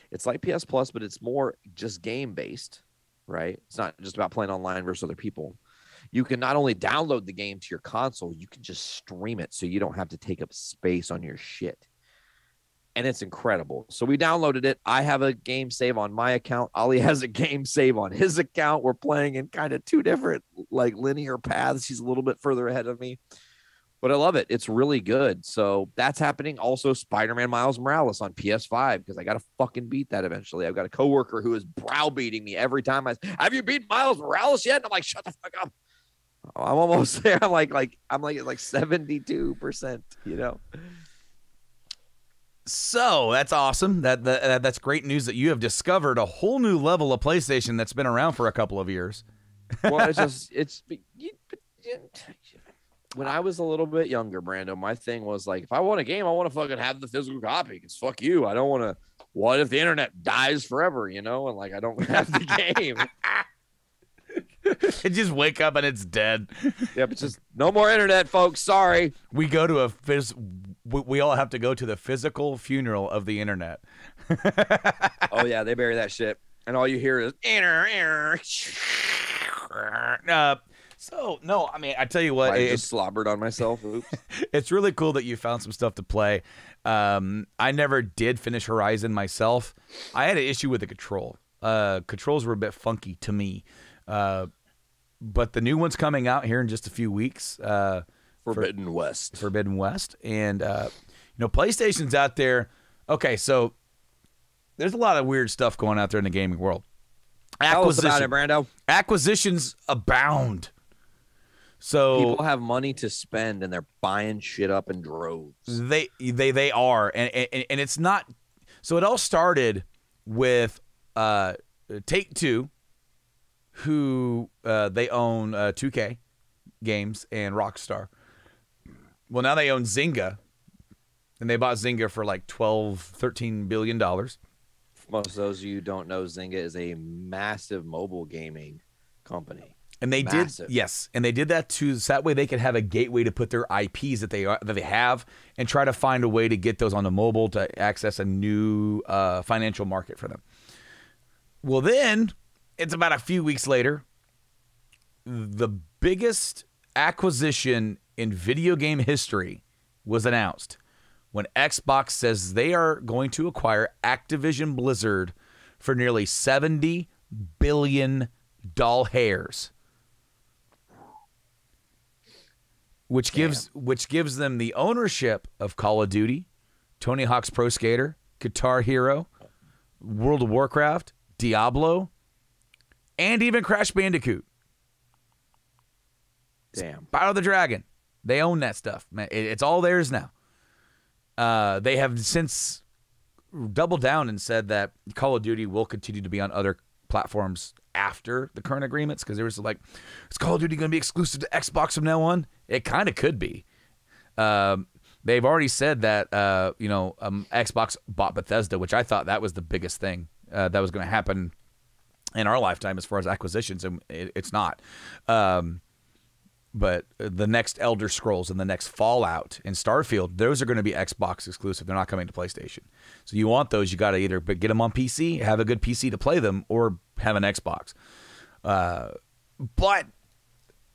it's like PS Plus, but it's more just game based, right? It's not just about playing online versus other people. You can not only download the game to your console, you can just stream it so you don't have to take up space on your shit. And it's incredible. So we downloaded it. I have a game save on my account. Ollie has a game save on his account. We're playing in kind of two different like linear paths. He's a little bit further ahead of me, but I love it. It's really good. So that's happening. Also, Spider-Man Miles Morales on PS5 because I got to fucking beat that eventually. I've got a coworker who is browbeating me every time have you beat Miles Morales yet? And I'm like, shut the fuck up. I'm almost there. I'm like 72%, you know? So that's awesome. That's great news that you have discovered a whole new level of PlayStation that's been around for a couple of years. Well, when I was a little bit younger, Brando, my thing was like, if I want a game, I want to fucking have the physical copy. Because fuck you. I don't want to. What if the internet dies forever, you know? And like, I don't have the game. It just wake up and it's dead. Yep, it's just no more internet, folks. Sorry. We go to we all have to go to the physical funeral of the internet. Oh yeah, they bury that shit, and all you hear is error. So no, I mean, I tell you what, I just slobbered on myself. Oops. It's really cool that you found some stuff to play. I never did finish Horizon myself. I had an issue with the control. Controls were a bit funky to me. But the new one's coming out here in just a few weeks. Forbidden West. And, PlayStation's out there. Okay, so there's a lot of weird stuff going out there in the gaming world. Tell us about it, Brando. Acquisitions abound. So people have money to spend, and they're buying shit up in droves. They are. And it's not... So it all started with Take-Two, who they own 2K Games and Rockstar. Well, now they own Zynga, and they bought Zynga for like $13 billion. For most of those of you who don't know, Zynga is a massive mobile gaming company. And they did that so that way they could have a gateway to put their IPs that they have and try to find a way to get those on the mobile to access a new financial market for them. Well, then it's about a few weeks later, the biggest acquisition in video game history was announced when Xbox says they are going to acquire Activision Blizzard for nearly $70 billion hairs, which gives them the ownership of Call of Duty, Tony Hawk's Pro Skater, Guitar Hero, World of Warcraft, Diablo, and even Crash Bandicoot. Damn. Spyro the Dragon. They own that stuff, man. It's all theirs now. They have since doubled down and said that Call of Duty will continue to be on other platforms after the current agreements, because there was like, is Call of Duty going to be exclusive to Xbox from now on? It kind of could be. They've already said that Xbox bought Bethesda, which I thought that was the biggest thing that was going to happen in our lifetime as far as acquisitions, and it's not. But the next Elder Scrolls and the next Fallout and Starfield, those are going to be Xbox exclusive. They're not coming to PlayStation. So you want those, you got to either get them on PC, have a good PC to play them, or have an Xbox. But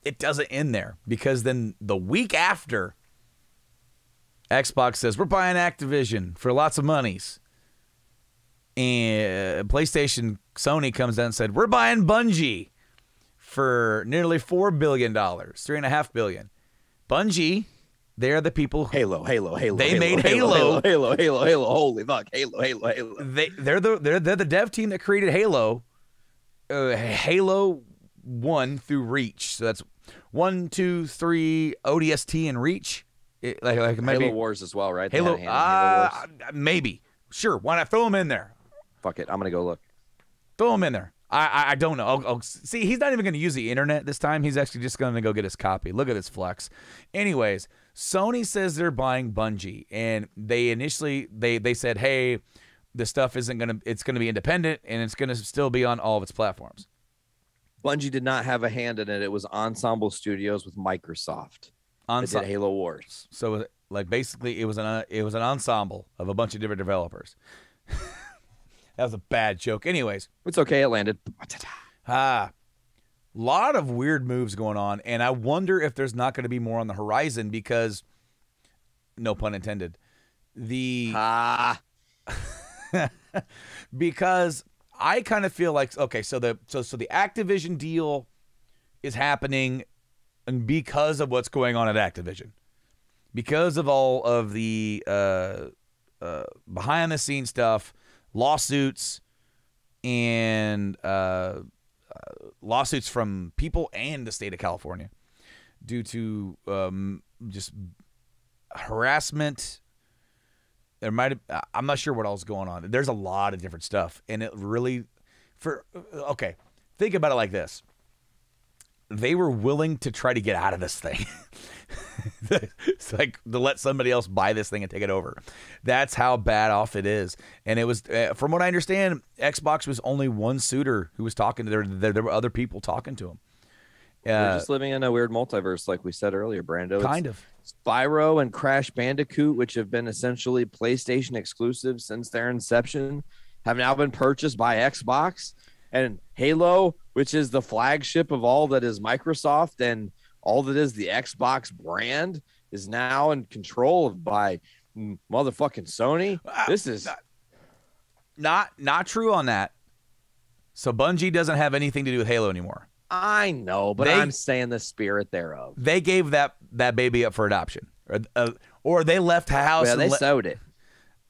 it doesn't end there, because then the week after, Xbox says, we're buying Activision for lots of monies. And Sony comes down and said, we're buying Bungie for nearly $4 billion, $3.5 billion. Bungie, they're the people who... Halo. They made Halo. Halo. Holy fuck. Halo. They're the dev team that created Halo. Halo 1 through Reach. So that's 1, 2, 3, ODST and Reach. Like maybe Halo Wars as well, right? Halo, Halo Wars. Maybe. Sure. Why not throw them in there? Fuck it. I'm going to go look. Throw them in there. I don't know. I'll see, he's not even going to use the internet this time. He's actually just going to go get his copy. Look at this flex. Anyways, Sony says they're buying Bungie, and they initially they said, hey, the stuff it's going to be independent, and it's going to still be on all of its platforms. Bungie did not have a hand in it. It was Ensemble Studios with Microsoft. That did Halo Wars. So like basically it was an ensemble of a bunch of different developers. That was a bad joke. Anyways. It's okay. It landed. Lot of weird moves going on, and I wonder if there's not going to be more on the horizon because, no pun intended, because I kind of feel like, okay, so the Activision deal is happening, and because of what's going on at Activision, because of all of the behind the scenes stuff, lawsuits and lawsuits from people and the state of California due to just harassment. I'm not sure what else is going on. There's a lot of different stuff, and it really, think about it like this. They were willing to try to get out of this thing. It's like to let somebody else buy this thing and take it over. That's how bad off it is. And it was, from what I understand, Xbox was only one suitor who was talking to there were other people talking to him. We're just living in a weird multiverse, like we said earlier, Brando. Kind of. Spyro and Crash Bandicoot, which have been essentially PlayStation exclusive since their inception, have now been purchased by Xbox. And Halo, which is the flagship of all that is Microsoft and all that is the Xbox brand, is now in control by motherfucking Sony. This is not true on that. So Bungie doesn't have anything to do with Halo anymore. I know, but I'm saying the spirit thereof. They gave that baby up for adoption, or they left house. Yeah, they sewed it.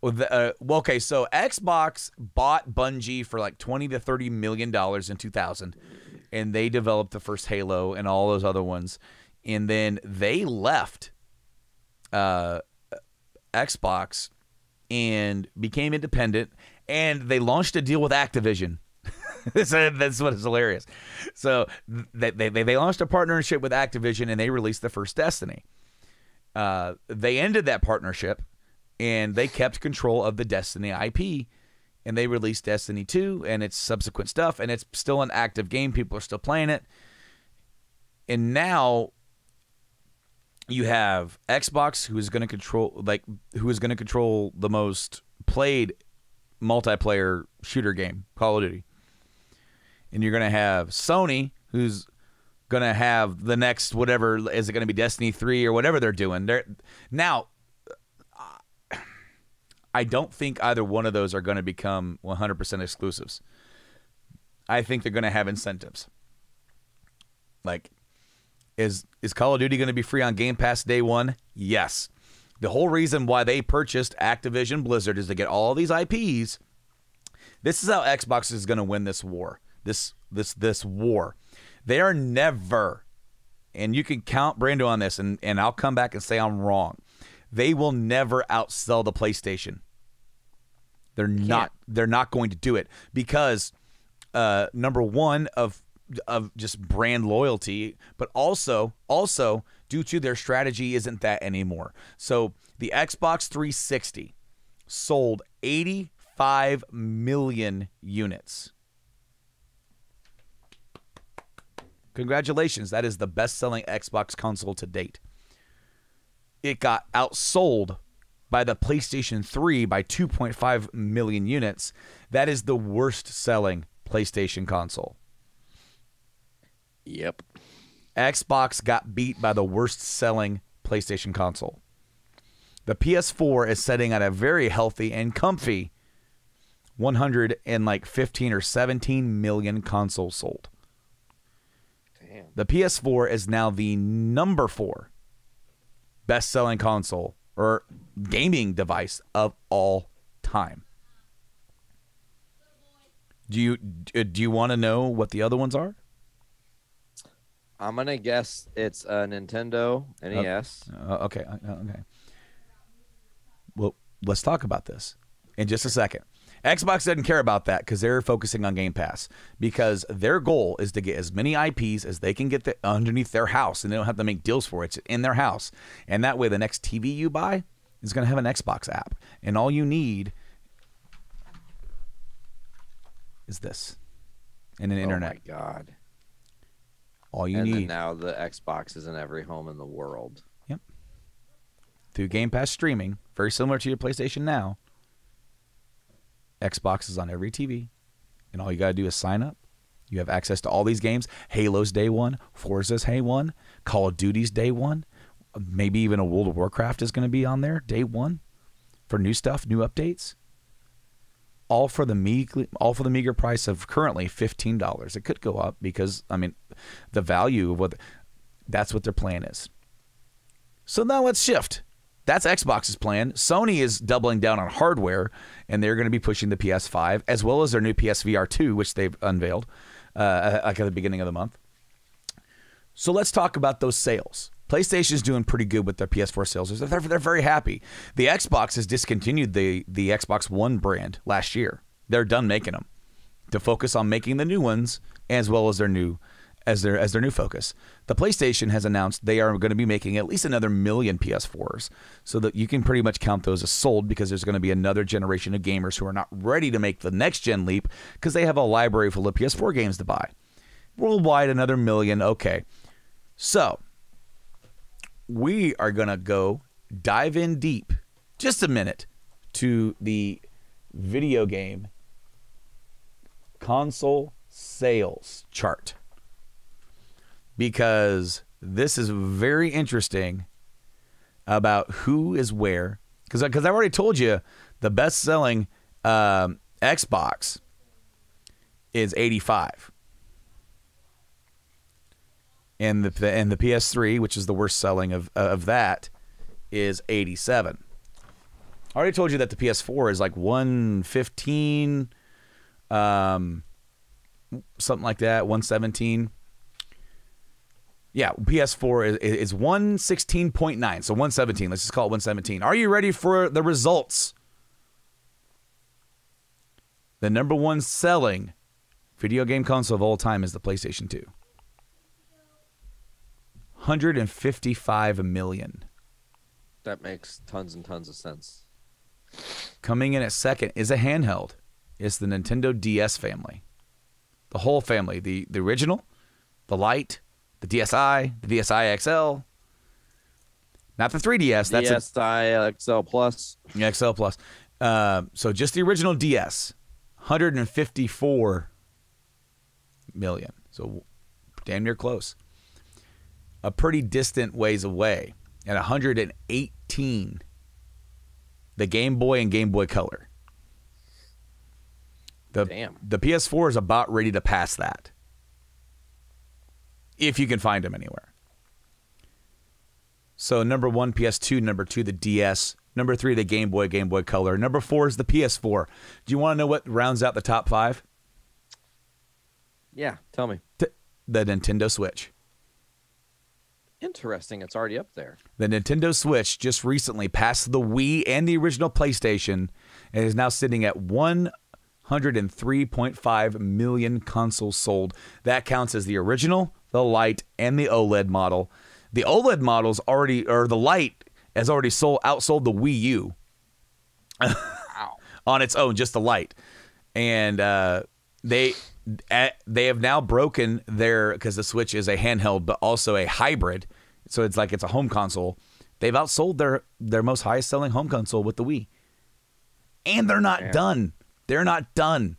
Okay, so Xbox bought Bungie for like $20 to $30 million in 2000, and they developed the first Halo and all those other ones, and then they left Xbox and became independent, and they launched a deal with Activision. That's what is hilarious. So they launched a partnership with Activision, and they released the first Destiny. They ended that partnership, and they kept control of the Destiny IP, and they released Destiny 2 and its subsequent stuff, and it's still an active game. People are still playing it. And now you have Xbox, who is going to control the most played multiplayer shooter game, Call of Duty. And you're going to have Sony, who's going to have the next whatever. Is it going to be Destiny 3 or whatever they're doing? Now, I don't think either one of those are going to become 100% exclusives. I think they're going to have incentives. Like, is Call of Duty going to be free on Game Pass day one? Yes. The whole reason why they purchased Activision Blizzard is to get all these IPs. This is how Xbox is going to win this war. This war. They are never, and you can count Brando on this, and I'll come back and say I'm wrong. They will never outsell the PlayStation. They're not going to do it because number one of just brand loyalty, but also due to their strategy isn't that anymore. So the Xbox 360 sold 85 million units. Congratulations. That is the best-selling Xbox console to date. It got outsold by the PlayStation 3 by 2.5 million units. That is the worst-selling PlayStation console. Yep. Xbox got beat by the worst-selling PlayStation console. The PS4 is sitting at a very healthy and comfy 115 or 17 million consoles sold. Damn. The PS4 is now the number 4 best-selling console or gaming device of all time. Do you want to know what the other ones are? I'm gonna guess it's a Nintendo NES. Okay. Well, let's talk about this in just a second. Xbox doesn't care about that because they're focusing on Game Pass, because their goal is to get as many IPs as they can get underneath their house, and they don't have to make deals for it. It's in their house. And that way the next TV you buy is going to have an Xbox app. And all you need is this and an internet. Oh, my God. All you and need. And now the Xbox is in every home in the world. Yep. Through Game Pass streaming, very similar to your PlayStation Now, Xbox is on every TV, and all you got to do is sign up. You have access to all these games. Halo's day one, Forza's day one, Call of Duty's day one, maybe even a World of Warcraft is going to be on there day one for new stuff, new updates. All for the meager price of currently $15. It could go up because, I mean, the value of that's what their plan is. So now let's shift. That's Xbox's plan. Sony is doubling down on hardware, and they're going to be pushing the PS5 as well as their new PSVR 2, which they've unveiled like at the beginning of the month. So let's talk about those sales. PlayStation is doing pretty good with their PS4 sales. They're very happy. The Xbox has discontinued the Xbox One brand last year. They're done making them to focus on making the new ones as well as their new focus. The PlayStation has announced they are going to be making at least another million PS4s, so that you can pretty much count those as sold, because there's going to be another generation of gamers who are not ready to make the next gen leap because they have a library full of PS4 games to buy. Worldwide, another million. Okay. So we are going to dive in deep, just a minute, to the video game console sales chart, because this is very interesting about who is where. Because I've already told you the best-selling Xbox is 85. And the PS3, which is the worst selling of that, is 87. I already told you that the PS4 is like 115, something like that, 117. Yeah, PS4 is 116.9, so 117. Let's just call it 117. Are you ready for the results? The number one selling video game console of all time is the PlayStation 2. 155 million. That makes tons and tons of sense. Coming in at second is a handheld. It's the Nintendo DS family. The whole family. The original, the Lite, the DSi, the DSi XL. Not the 3DS. That's DSi XL Plus. XL Plus. So just the original DS. 154 million. So damn near close. A pretty distant ways away at 118. The Game Boy and Game Boy Color. The PS4 is about ready to pass that, if you can find them anywhere. So number 1, PS2. Number 2, the DS. Number 3, the Game Boy Color. Number 4 is the PS4. Do you want to know what rounds out the top 5? Yeah, tell me. The Nintendo Switch. Interesting. It's already up there. The Nintendo Switch just recently passed the Wii and the original PlayStation and is now sitting at 103.5 million consoles sold. That counts as the original, the Lite, and the OLED model. The OLED model's already, or the Lite has already outsold the Wii U on its own, just the Lite. And they they have now broken because the Switch is a handheld, but also a hybrid. So it's like it's a home console. They've outsold their most highest selling home console with the Wii. And they're not done. They're not done.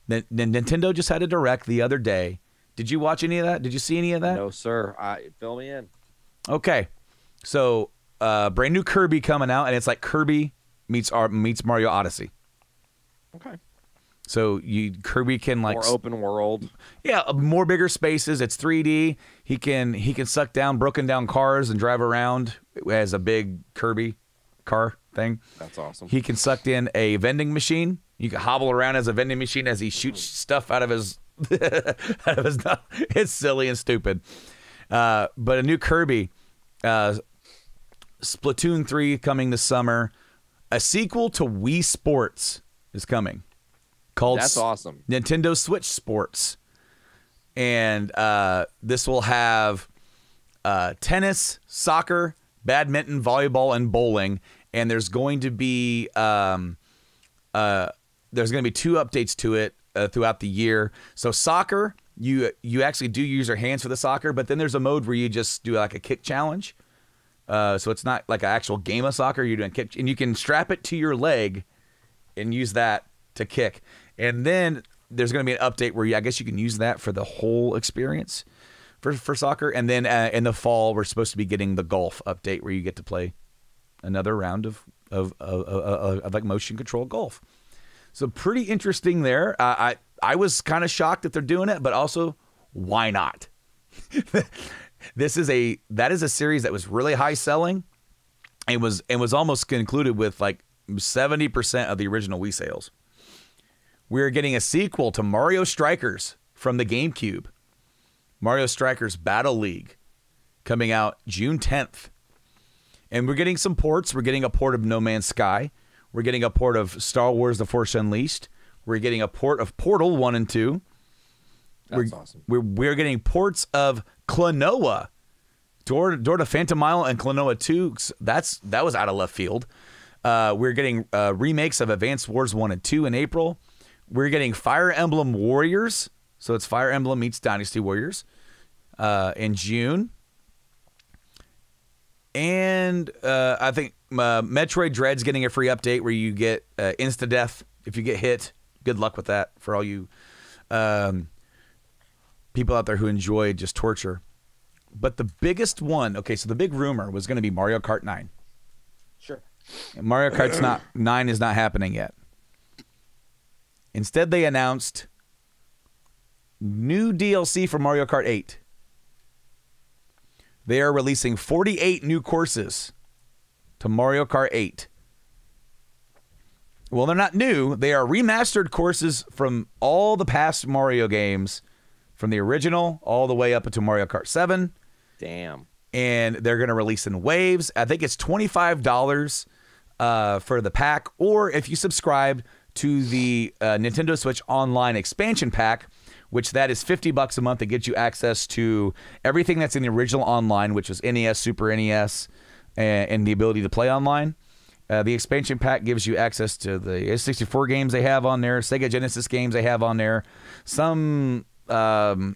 Nintendo just had a Direct the other day. Did you watch any of that? Did you see any of that? No, sir. Fill me in. Okay. So, brand new Kirby coming out, and it's like Kirby meets Mario Odyssey. Okay. So Kirby can like more open world. Yeah, more bigger spaces. It's 3D. He can suck down broken down cars and drive around as a big Kirby car thing. That's awesome. He can suck in a vending machine. You can hobble around as a vending machine as he shoots stuff out of his It's silly and stupid. But a new Kirby, Splatoon 3 coming this summer. A sequel to Wii Sports is coming. That's awesome. Nintendo Switch Sports. And this will have tennis, soccer, badminton, volleyball, and bowling. And there's going to be 2 updates to it throughout the year. So soccer, you actually do use your hands for the soccer, but then there's a mode where you just do like a kick challenge. So it's not like an actual game of soccer. You're doing kick, and you can strap it to your leg and use that to kick. And then there's going to be an update where I guess you can use that for the whole experience for soccer. And then in the fall, we're supposed to be getting the golf update where you get to play another round of like motion control golf. So pretty interesting there. I was kind of shocked that they're doing it, but also why not? That is a series that was really high selling. It was almost concluded with like 70% of the original Wii sales. We're getting a sequel to Mario Strikers from the GameCube. Mario Strikers Battle League coming out June 10th. And we're getting some ports. We're getting a port of No Man's Sky. We're getting a port of Star Wars The Force Unleashed. We're getting a port of Portal 1 and 2. That's awesome. We're getting ports of Klonoa. Door to Phantom Isle and Klonoa 2. That was out of left field. We're getting remakes of Advanced Wars 1 and 2 in April. We're getting Fire Emblem Warriors. So it's Fire Emblem meets Dynasty Warriors in June. And I think Metroid Dread's getting a free update where you get insta-death if you get hit. Good luck with that for all you people out there who enjoy just torture. But the biggest one, so the big rumor was going to be Mario Kart 9. Sure. And Mario Kart 9 is not happening yet. Instead, they announced new DLC for Mario Kart 8. They are releasing 48 new courses to Mario Kart 8. Well, they're not new. They are remastered courses from all the past Mario games, from the original all the way up into Mario Kart 7. Damn. And they're going to release in waves. I think it's $25 for the pack, or if you subscribe to the Nintendo Switch Online expansion pack, which that is $50 a month. It gets you access to everything that's in the original online, which was NES, Super NES, and the ability to play online. The expansion pack gives you access to the N64 games they have on there, Sega Genesis games they have on there, some what's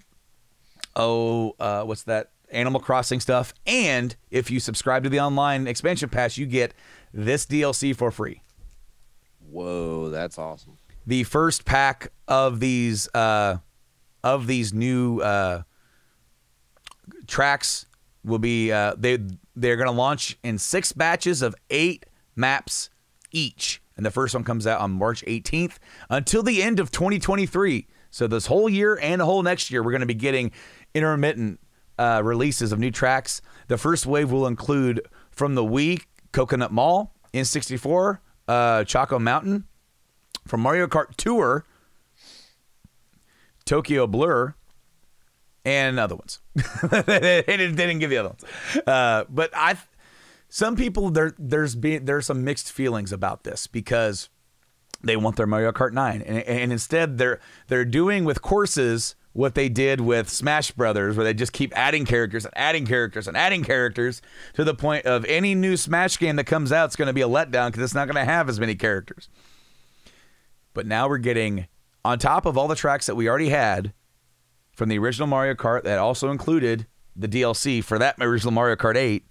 that? Animal Crossing stuff. And if you subscribe to the online expansion pass, you get this DLC for free. Whoa, that's awesome. The first pack of these new tracks will be they're going to launch in 6 batches of 8 maps each, and the first one comes out on March 18th until the end of 2023. So this whole year and the whole next year, we're going to be getting intermittent releases of new tracks. The first wave will include from the Wii, Coconut Mall, N64, Choco Mountain, from Mario Kart Tour, Tokyo Blur, and other ones. they didn't give the other ones. But some people there's some mixed feelings about this because they want their Mario Kart 9, and instead they're doing with courses what they did with Smash Brothers, where they just keep adding characters and adding characters and adding characters to the point of any new Smash game that comes out is going to be a letdown because it's not going to have as many characters. But now we're getting on top of all the tracks that we already had from the original Mario Kart that also included the DLC for that original Mario Kart 8,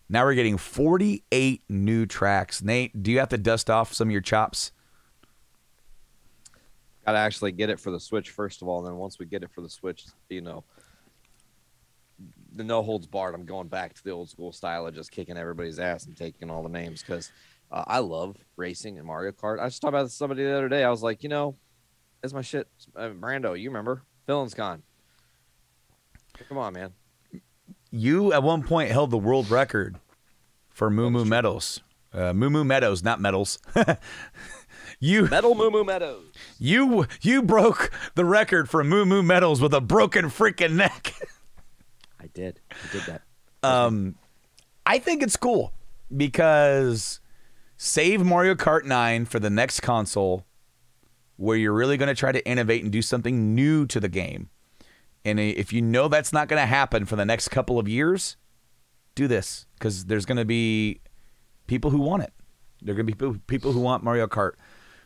now we're getting 48 new tracks. Nate, do you have to dust off some of your chops? Got to actually get it for the Switch first of all, and then once we get it for the Switch, you know, the no holds barred, I'm going back to the old school style of just kicking everybody's ass and taking all the names because I love racing and Mario Kart. I was talking about somebody the other day. I was like, you know, it's my shit. Brando, you remember? Villain's gone. Come on, man. You at one point held the world record for Moo Moo Medals. Moo Moo Meadows, not medals. Metal Moo Moo Meadows. You broke the record for Moo Moo Medals with a broken freaking neck. I did that. I think it's cool because save Mario Kart 9 for the next console where you're really going to try to innovate and do something new to the game. And if you know that's not going to happen for the next couple of years, do this because there's going to be people who want it. There are going to be people who want Mario Kart.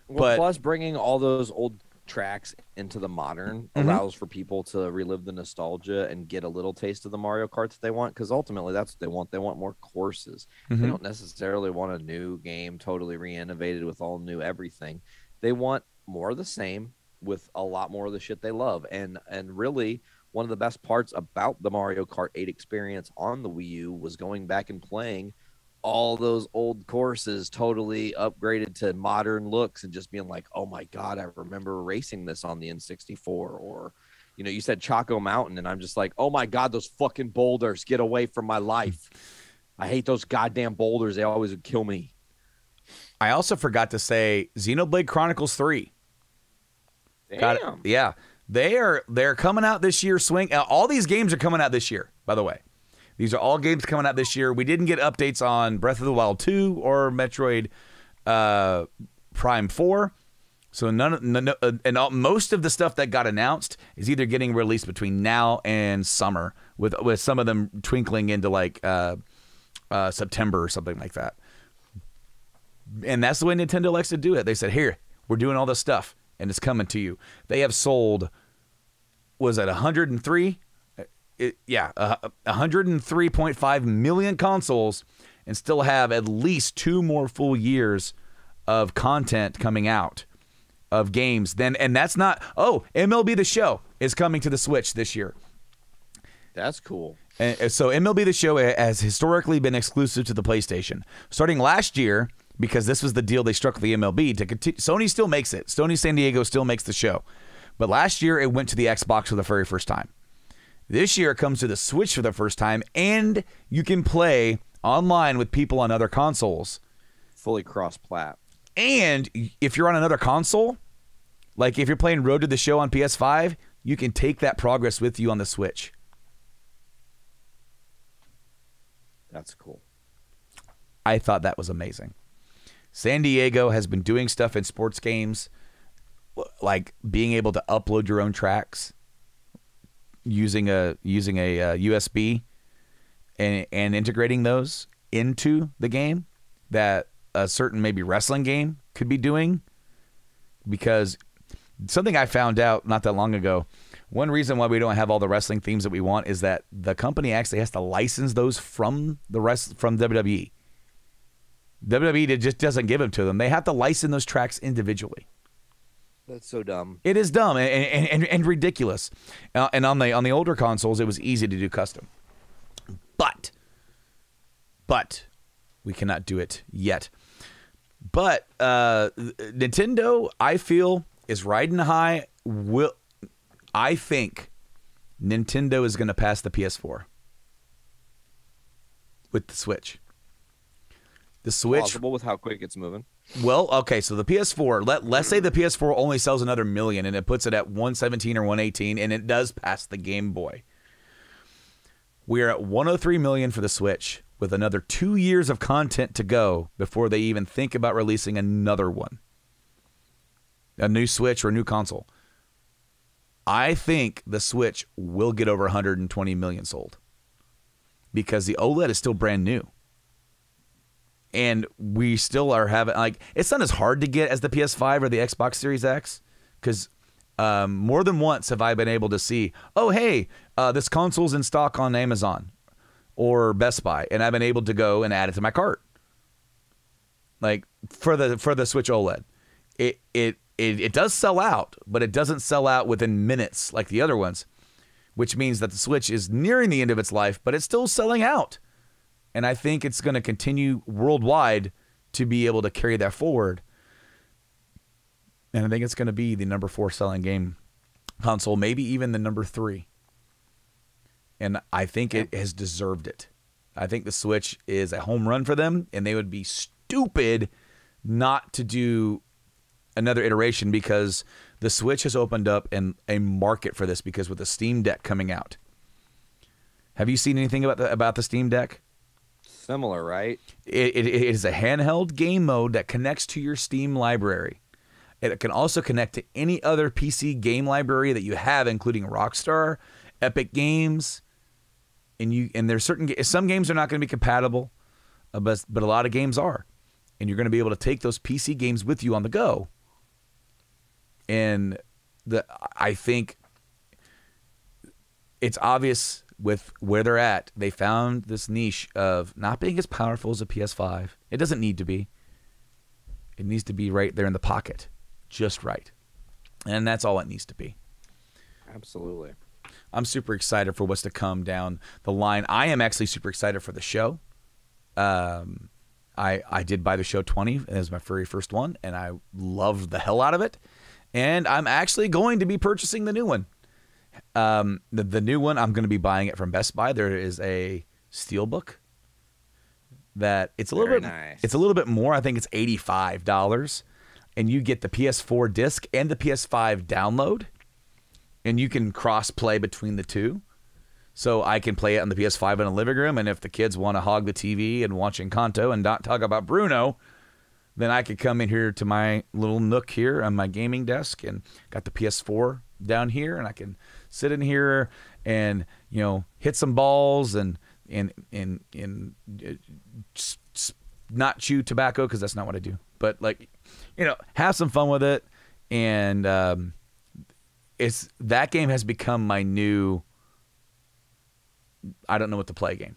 Well, plus bringing all those old tracks into the modern allows for people to relive the nostalgia and get a little taste of the Mario Kart that they want, because ultimately that's what they want. They want more courses. They don't necessarily want a new game totally re-innovated with all new everything. They want more of the same with a lot more of the shit they love. And really one of the best parts about the Mario Kart 8 experience on the Wii U was going back and playing all those old courses totally upgraded to modern looks and just being like, oh my God, I remember racing this on the N64. Or, you know, you said Choco Mountain and I'm just like, oh my God, those fucking boulders, get away from my life. I hate those goddamn boulders. They always would kill me. I also forgot to say Xenoblade Chronicles 3. Damn. Yeah. They're coming out this year. All these games are coming out this year, by the way. These are all games coming out this year. We didn't get updates on Breath of the Wild 2 or Metroid Prime 4. So most of the stuff that got announced is either getting released between now and summer, with some of them twinkling into like September or something like that. And that's the way Nintendo likes to do it. They said, here, we're doing all this stuff, and it's coming to you. They have sold, was it 103? 103.5 million consoles and still have at least 2 more full years of content coming out of games. And that's not, MLB The Show is coming to the Switch this year. That's cool. And so MLB The Show has historically been exclusive to the PlayStation. Starting last year, because this was the deal they struck with the MLB, to continue, Sony still makes it. Sony San Diego still makes the show. But last year, it went to the Xbox for the very first time. This year, it comes to the Switch for the first time, and you can play online with people on other consoles. Fully cross-plat. And if you're on another console, like if you're playing Road to the Show on PS5, you can take that progress with you on the Switch. That's cool. I thought that was amazing. San Diego has been doing stuff in sports games, like being able to upload your own tracks using a USB and integrating those into the game that a certain maybe wrestling game could be doing. Because something I found out not that long ago, one reason why we don't have all the wrestling themes that we want is that the company actually has to license those from WWE. WWE just doesn't give them to them. They have to license those tracks individually. That's so dumb. It is dumb and ridiculous. And on the older consoles, it was easy to do custom. But we cannot do it yet. But Nintendo, I feel, is riding high. I think Nintendo is going to pass the PS4 with the Switch. The Switch, possible with how quick it's moving. Well, okay, so the PS4, let's say the PS4 only sells another million and it puts it at 117 or 118 and it does pass the Game Boy. We are at 103 million for the Switch with another 2 years of content to go before they even think about releasing another one. A new Switch or a new console. I think the Switch will get over 120 million sold because the OLED is still brand new. And we still are having, like, it's not as hard to get as the PS5 or the Xbox Series X because more than once have I been able to see, oh, hey, this console's in stock on Amazon or Best Buy, and I've been able to go and add it to my cart. Like for the Switch OLED, it does sell out, but it doesn't sell out within minutes like the other ones, which means that the Switch is nearing the end of its life, but it's still selling out. And I think it's going to continue worldwide to be able to carry that forward. And I think it's going to be the number 4 selling game console, maybe even the number 3. And I think it has deserved it. I think the Switch is a home run for them, and they would be stupid not to do another iteration, because the Switch has opened up a market for this, because with the Steam Deck coming out. Have you seen anything about the Steam Deck? Similar, right? It is a handheld game mode that connects to your Steam library. It can also connect to any other PC game library that you have, including Rockstar, Epic Games, and there's some games are not going to be compatible, but a lot of games are, and you're going to be able to take those PC games with you on the go. And I think it's obvious with where they're at. They found this niche of not being as powerful as a PS5. It doesn't need to be. It needs to be right there in the pocket. Just right. And that's all it needs to be. Absolutely. I'm super excited for what's to come down the line. I am actually super excited for the show. I did buy the show 20 as my very first one, and I loved the hell out of it. And I'm actually going to be purchasing the new one. The new one, I'm going to be buying it from Best Buy. There is a steelbook that it's a little bit nice. It's a little bit more. I think it's $85, and you get the PS4 disc and the PS5 download, and you can cross play between the two. So I can play it on the PS5 in the living room, and if the kids want to hog the TV and watch Encanto and not talk about Bruno, then I could come in here to my little nook here on my gaming desk and got the PS4 down here, and I can sit in here and, you know, hit some balls and not chew tobacco, because that's not what I do. But, like, you know, have some fun with it. And that game has become my new I don't know what to play game.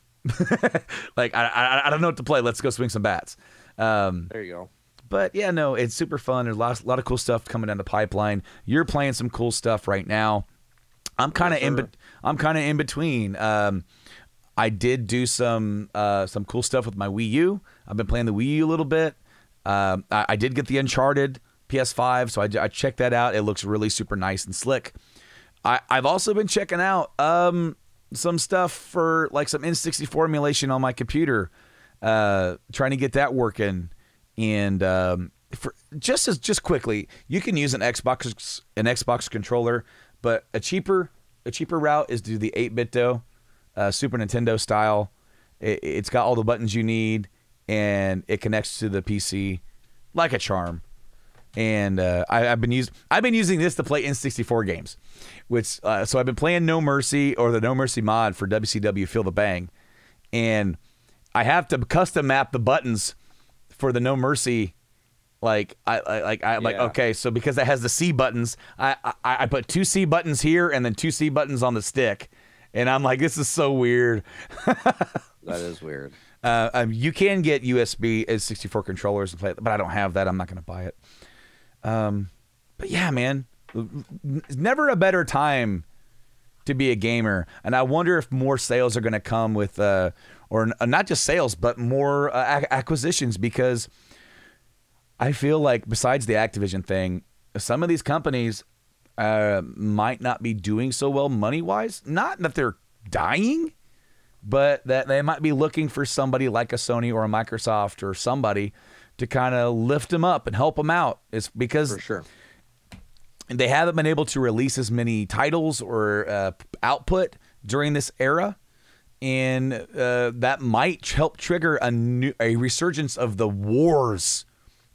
Like, I don't know what to play. Let's go swing some bats. There you go. But yeah, no, it's super fun. There's a lot of cool stuff coming down the pipeline. You're playing some cool stuff right now. I'm kind of in between. I did do some cool stuff with my Wii U. I've been playing the Wii U a little bit. I did get the Uncharted PS5, so I checked that out. It looks really super nice and slick. I've also been checking out some stuff for like some N64 emulation on my computer, trying to get that working. And just quickly, you can use an Xbox controller, but a cheaper route is to do the 8-bit Super Nintendo style. It's got all the buttons you need, and it connects to the PC like a charm. And I've been using this to play N64 games, which so I've been playing No Mercy, or the No Mercy mod for WCW Feel the Bang, and I have to custom map the buttons for the No Mercy. Okay, so because it has the C buttons, I put 2 C buttons here and then 2 C buttons on the stick, and I'm like, this is so weird. That is weird. You can get USB as 64 controllers and play it, but I don't have that. I'm not going to buy it. But yeah, man, never a better time to be a gamer. And I wonder if more sales are going to come with, or not just sales, but more acquisitions, because I feel like besides the Activision thing, some of these companies might not be doing so well money-wise. Not that they're dying, but that they might be looking for somebody like a Sony or a Microsoft or somebody to kind of lift them up and help them out. It's because for sure they haven't been able to release as many titles or output during this era, and that might help trigger a resurgence of the wars.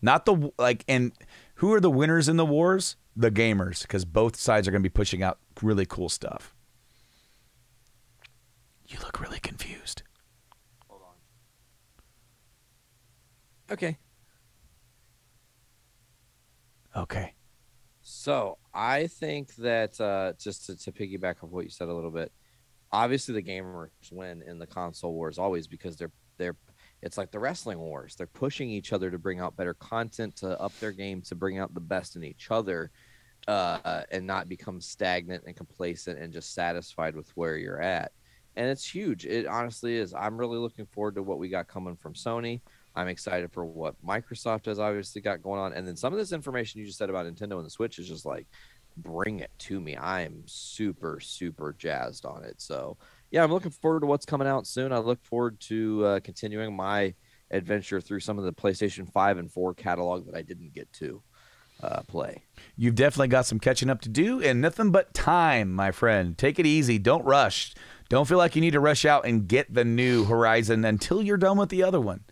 Not the and who are the winners in the wars? The gamers, because both sides are going to be pushing out really cool stuff. You look really confused. Hold on. Okay. So I think that just to piggyback off what you said a little bit, obviously the gamers win in the console wars always because they're it's like the wrestling wars. They're pushing each other to bring out better content, to up their game, to bring out the best in each other, and not become stagnant and complacent and just satisfied with where you're at. And it's huge. It honestly is. I'm really looking forward to what we got coming from Sony. I'm excited for what Microsoft has obviously got going on. And then some of this information you just said about Nintendo and the Switch is just like, bring it to me. I am super, super jazzed on it. So, yeah, I'm looking forward to what's coming out soon. I look forward to continuing my adventure through some of the PlayStation 5 and 4 catalog that I didn't get to play. You've definitely got some catching up to do and nothing but time, my friend. Take it easy. Don't rush. Don't feel like you need to rush out and get the new Horizon until you're done with the other one.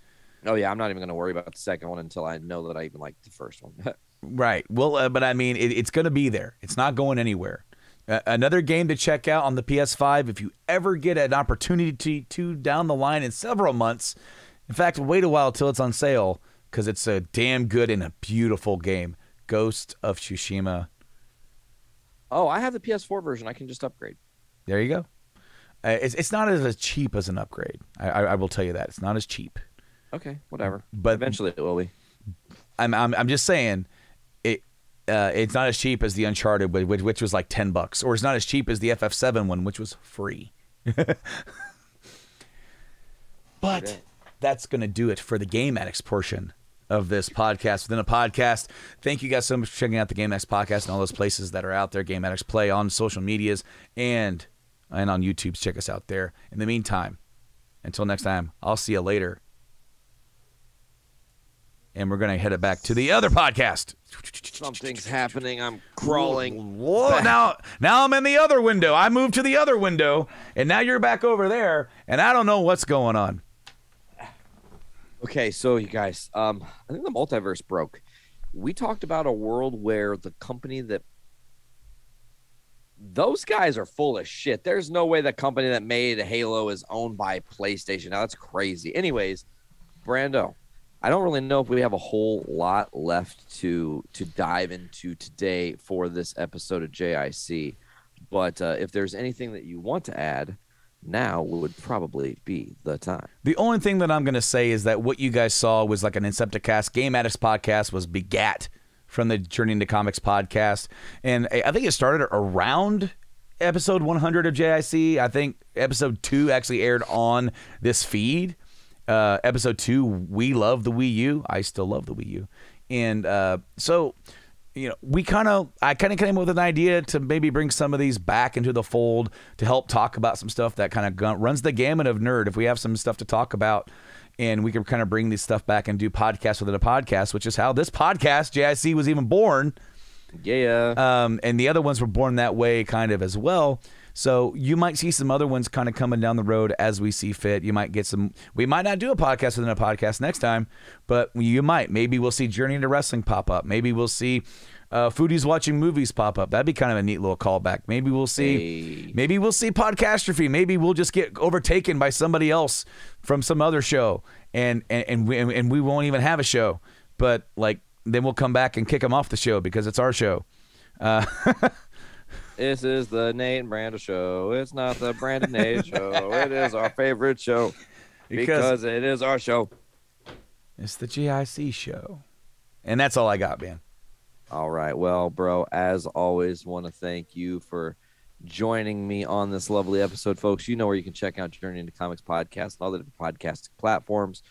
Oh, yeah, I'm not even going to worry about the second one until I know that I even like the first one. Right. Well, but I mean, it's going to be there. It's not going anywhere. Another game to check out on the PS5 if you ever get an opportunity to down the line in several months. In fact, wait a while till it's on sale because it's a damn good and a beautiful game. Ghost of Tsushima. Oh, I have the PS4 version. I can just upgrade. There you go. It's not as cheap as an upgrade. I will tell you that. It's not as cheap. Okay, whatever. But eventually it will be. I'm just saying it's not as cheap as the Uncharted, which was like $10, or it's not as cheap as the FF7 one, which was free. But that's going to do it for the Game Addicts portion of this podcast within a podcast. Thank you guys so much for checking out the Game Addicts Podcast and all those places that are out there. Game Addicts Play on social medias and on YouTube. Check us out there. In the meantime, until next time, I'll see you later. And we're going to head it back to the other podcast. Something's happening. I'm crawling. Whoa, now I'm in the other window. I moved to the other window, and now you're back over there, and I don't know what's going on. Okay, so you guys, I think the multiverse broke. We talked about a world where the company that those guys are full of shit. There's no way the company that made Halo is owned by PlayStation. Now that's crazy. Anyways, Brando, I don't really know if we have a whole lot left to dive into today for this episode of JIC, but if there's anything that you want to add, now would probably be the time. The only thing that I'm going to say is that what you guys saw was like an Incepticast. Game Addicts Podcast was begat from the Journey into Comics podcast, and I think it started around episode 100 of JIC. I think episode 2 actually aired on this feed. Episode 2, we love the Wii U. I still love the Wii U. And so, you know, I kind of came up with an idea to maybe bring some of these back into the fold to help talk about some stuff that kind of runs the gamut of nerd. If we have some stuff to talk about and we can kind of bring this stuff back and do podcasts within a podcast, which is how this podcast, JIC, was even born. Yeah. And the other ones were born that way kind of as well. So you might see some other ones kind of coming down the road as we see fit. You might get some. We might not do a podcast within a podcast next time, but you might. Maybe we'll see Journey into Wrestling pop up. Maybe we'll see Foodies Watching Movies pop up. That'd be kind of a neat little callback. Maybe we'll see. Hey. Maybe we'll see Podcastrophe. Maybe we'll just get overtaken by somebody else from some other show, and we won't even have a show. But like then we'll come back and kick them off the show because it's our show. This is the Nate and Brando show. It's not the Brandon Nate show. It is our favorite show because it is our show. It's the GIC show. And that's all I got, man. All right. Well, bro, as always, want to thank you for joining me on this lovely episode, folks. You know where you can check out Journey into Comics Podcast and all the different podcasting platforms.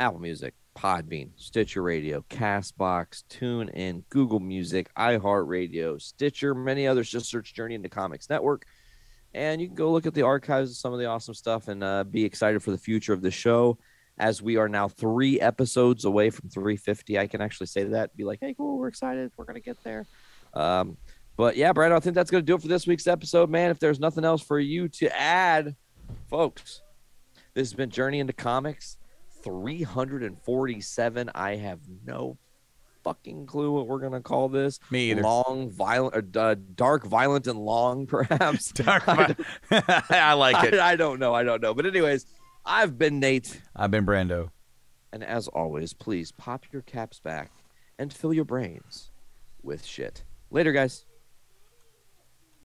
Apple Music, Podbean, Stitcher Radio, Castbox, TuneIn, Google Music, iHeartRadio, Stitcher, many others. Just search Journey into Comics Network, and you can go look at the archives of some of the awesome stuff and be excited for the future of the show. As we are now 3 episodes away from 350, I can actually say that. Be like, hey, cool, we're excited. We're going to get there. But yeah, Brad, I think that's going to do it for this week's episode, man. If there's nothing else for you to add, folks, this has been Journey into Comics 347. I have no fucking clue what we're gonna call this. Me either. Long, violent, dark, violent, and long, perhaps. Dark. I like it. I don't know. But anyways, I've been Nate. I've been Brando. And as always, please pop your caps back and fill your brains with shit. Later, guys.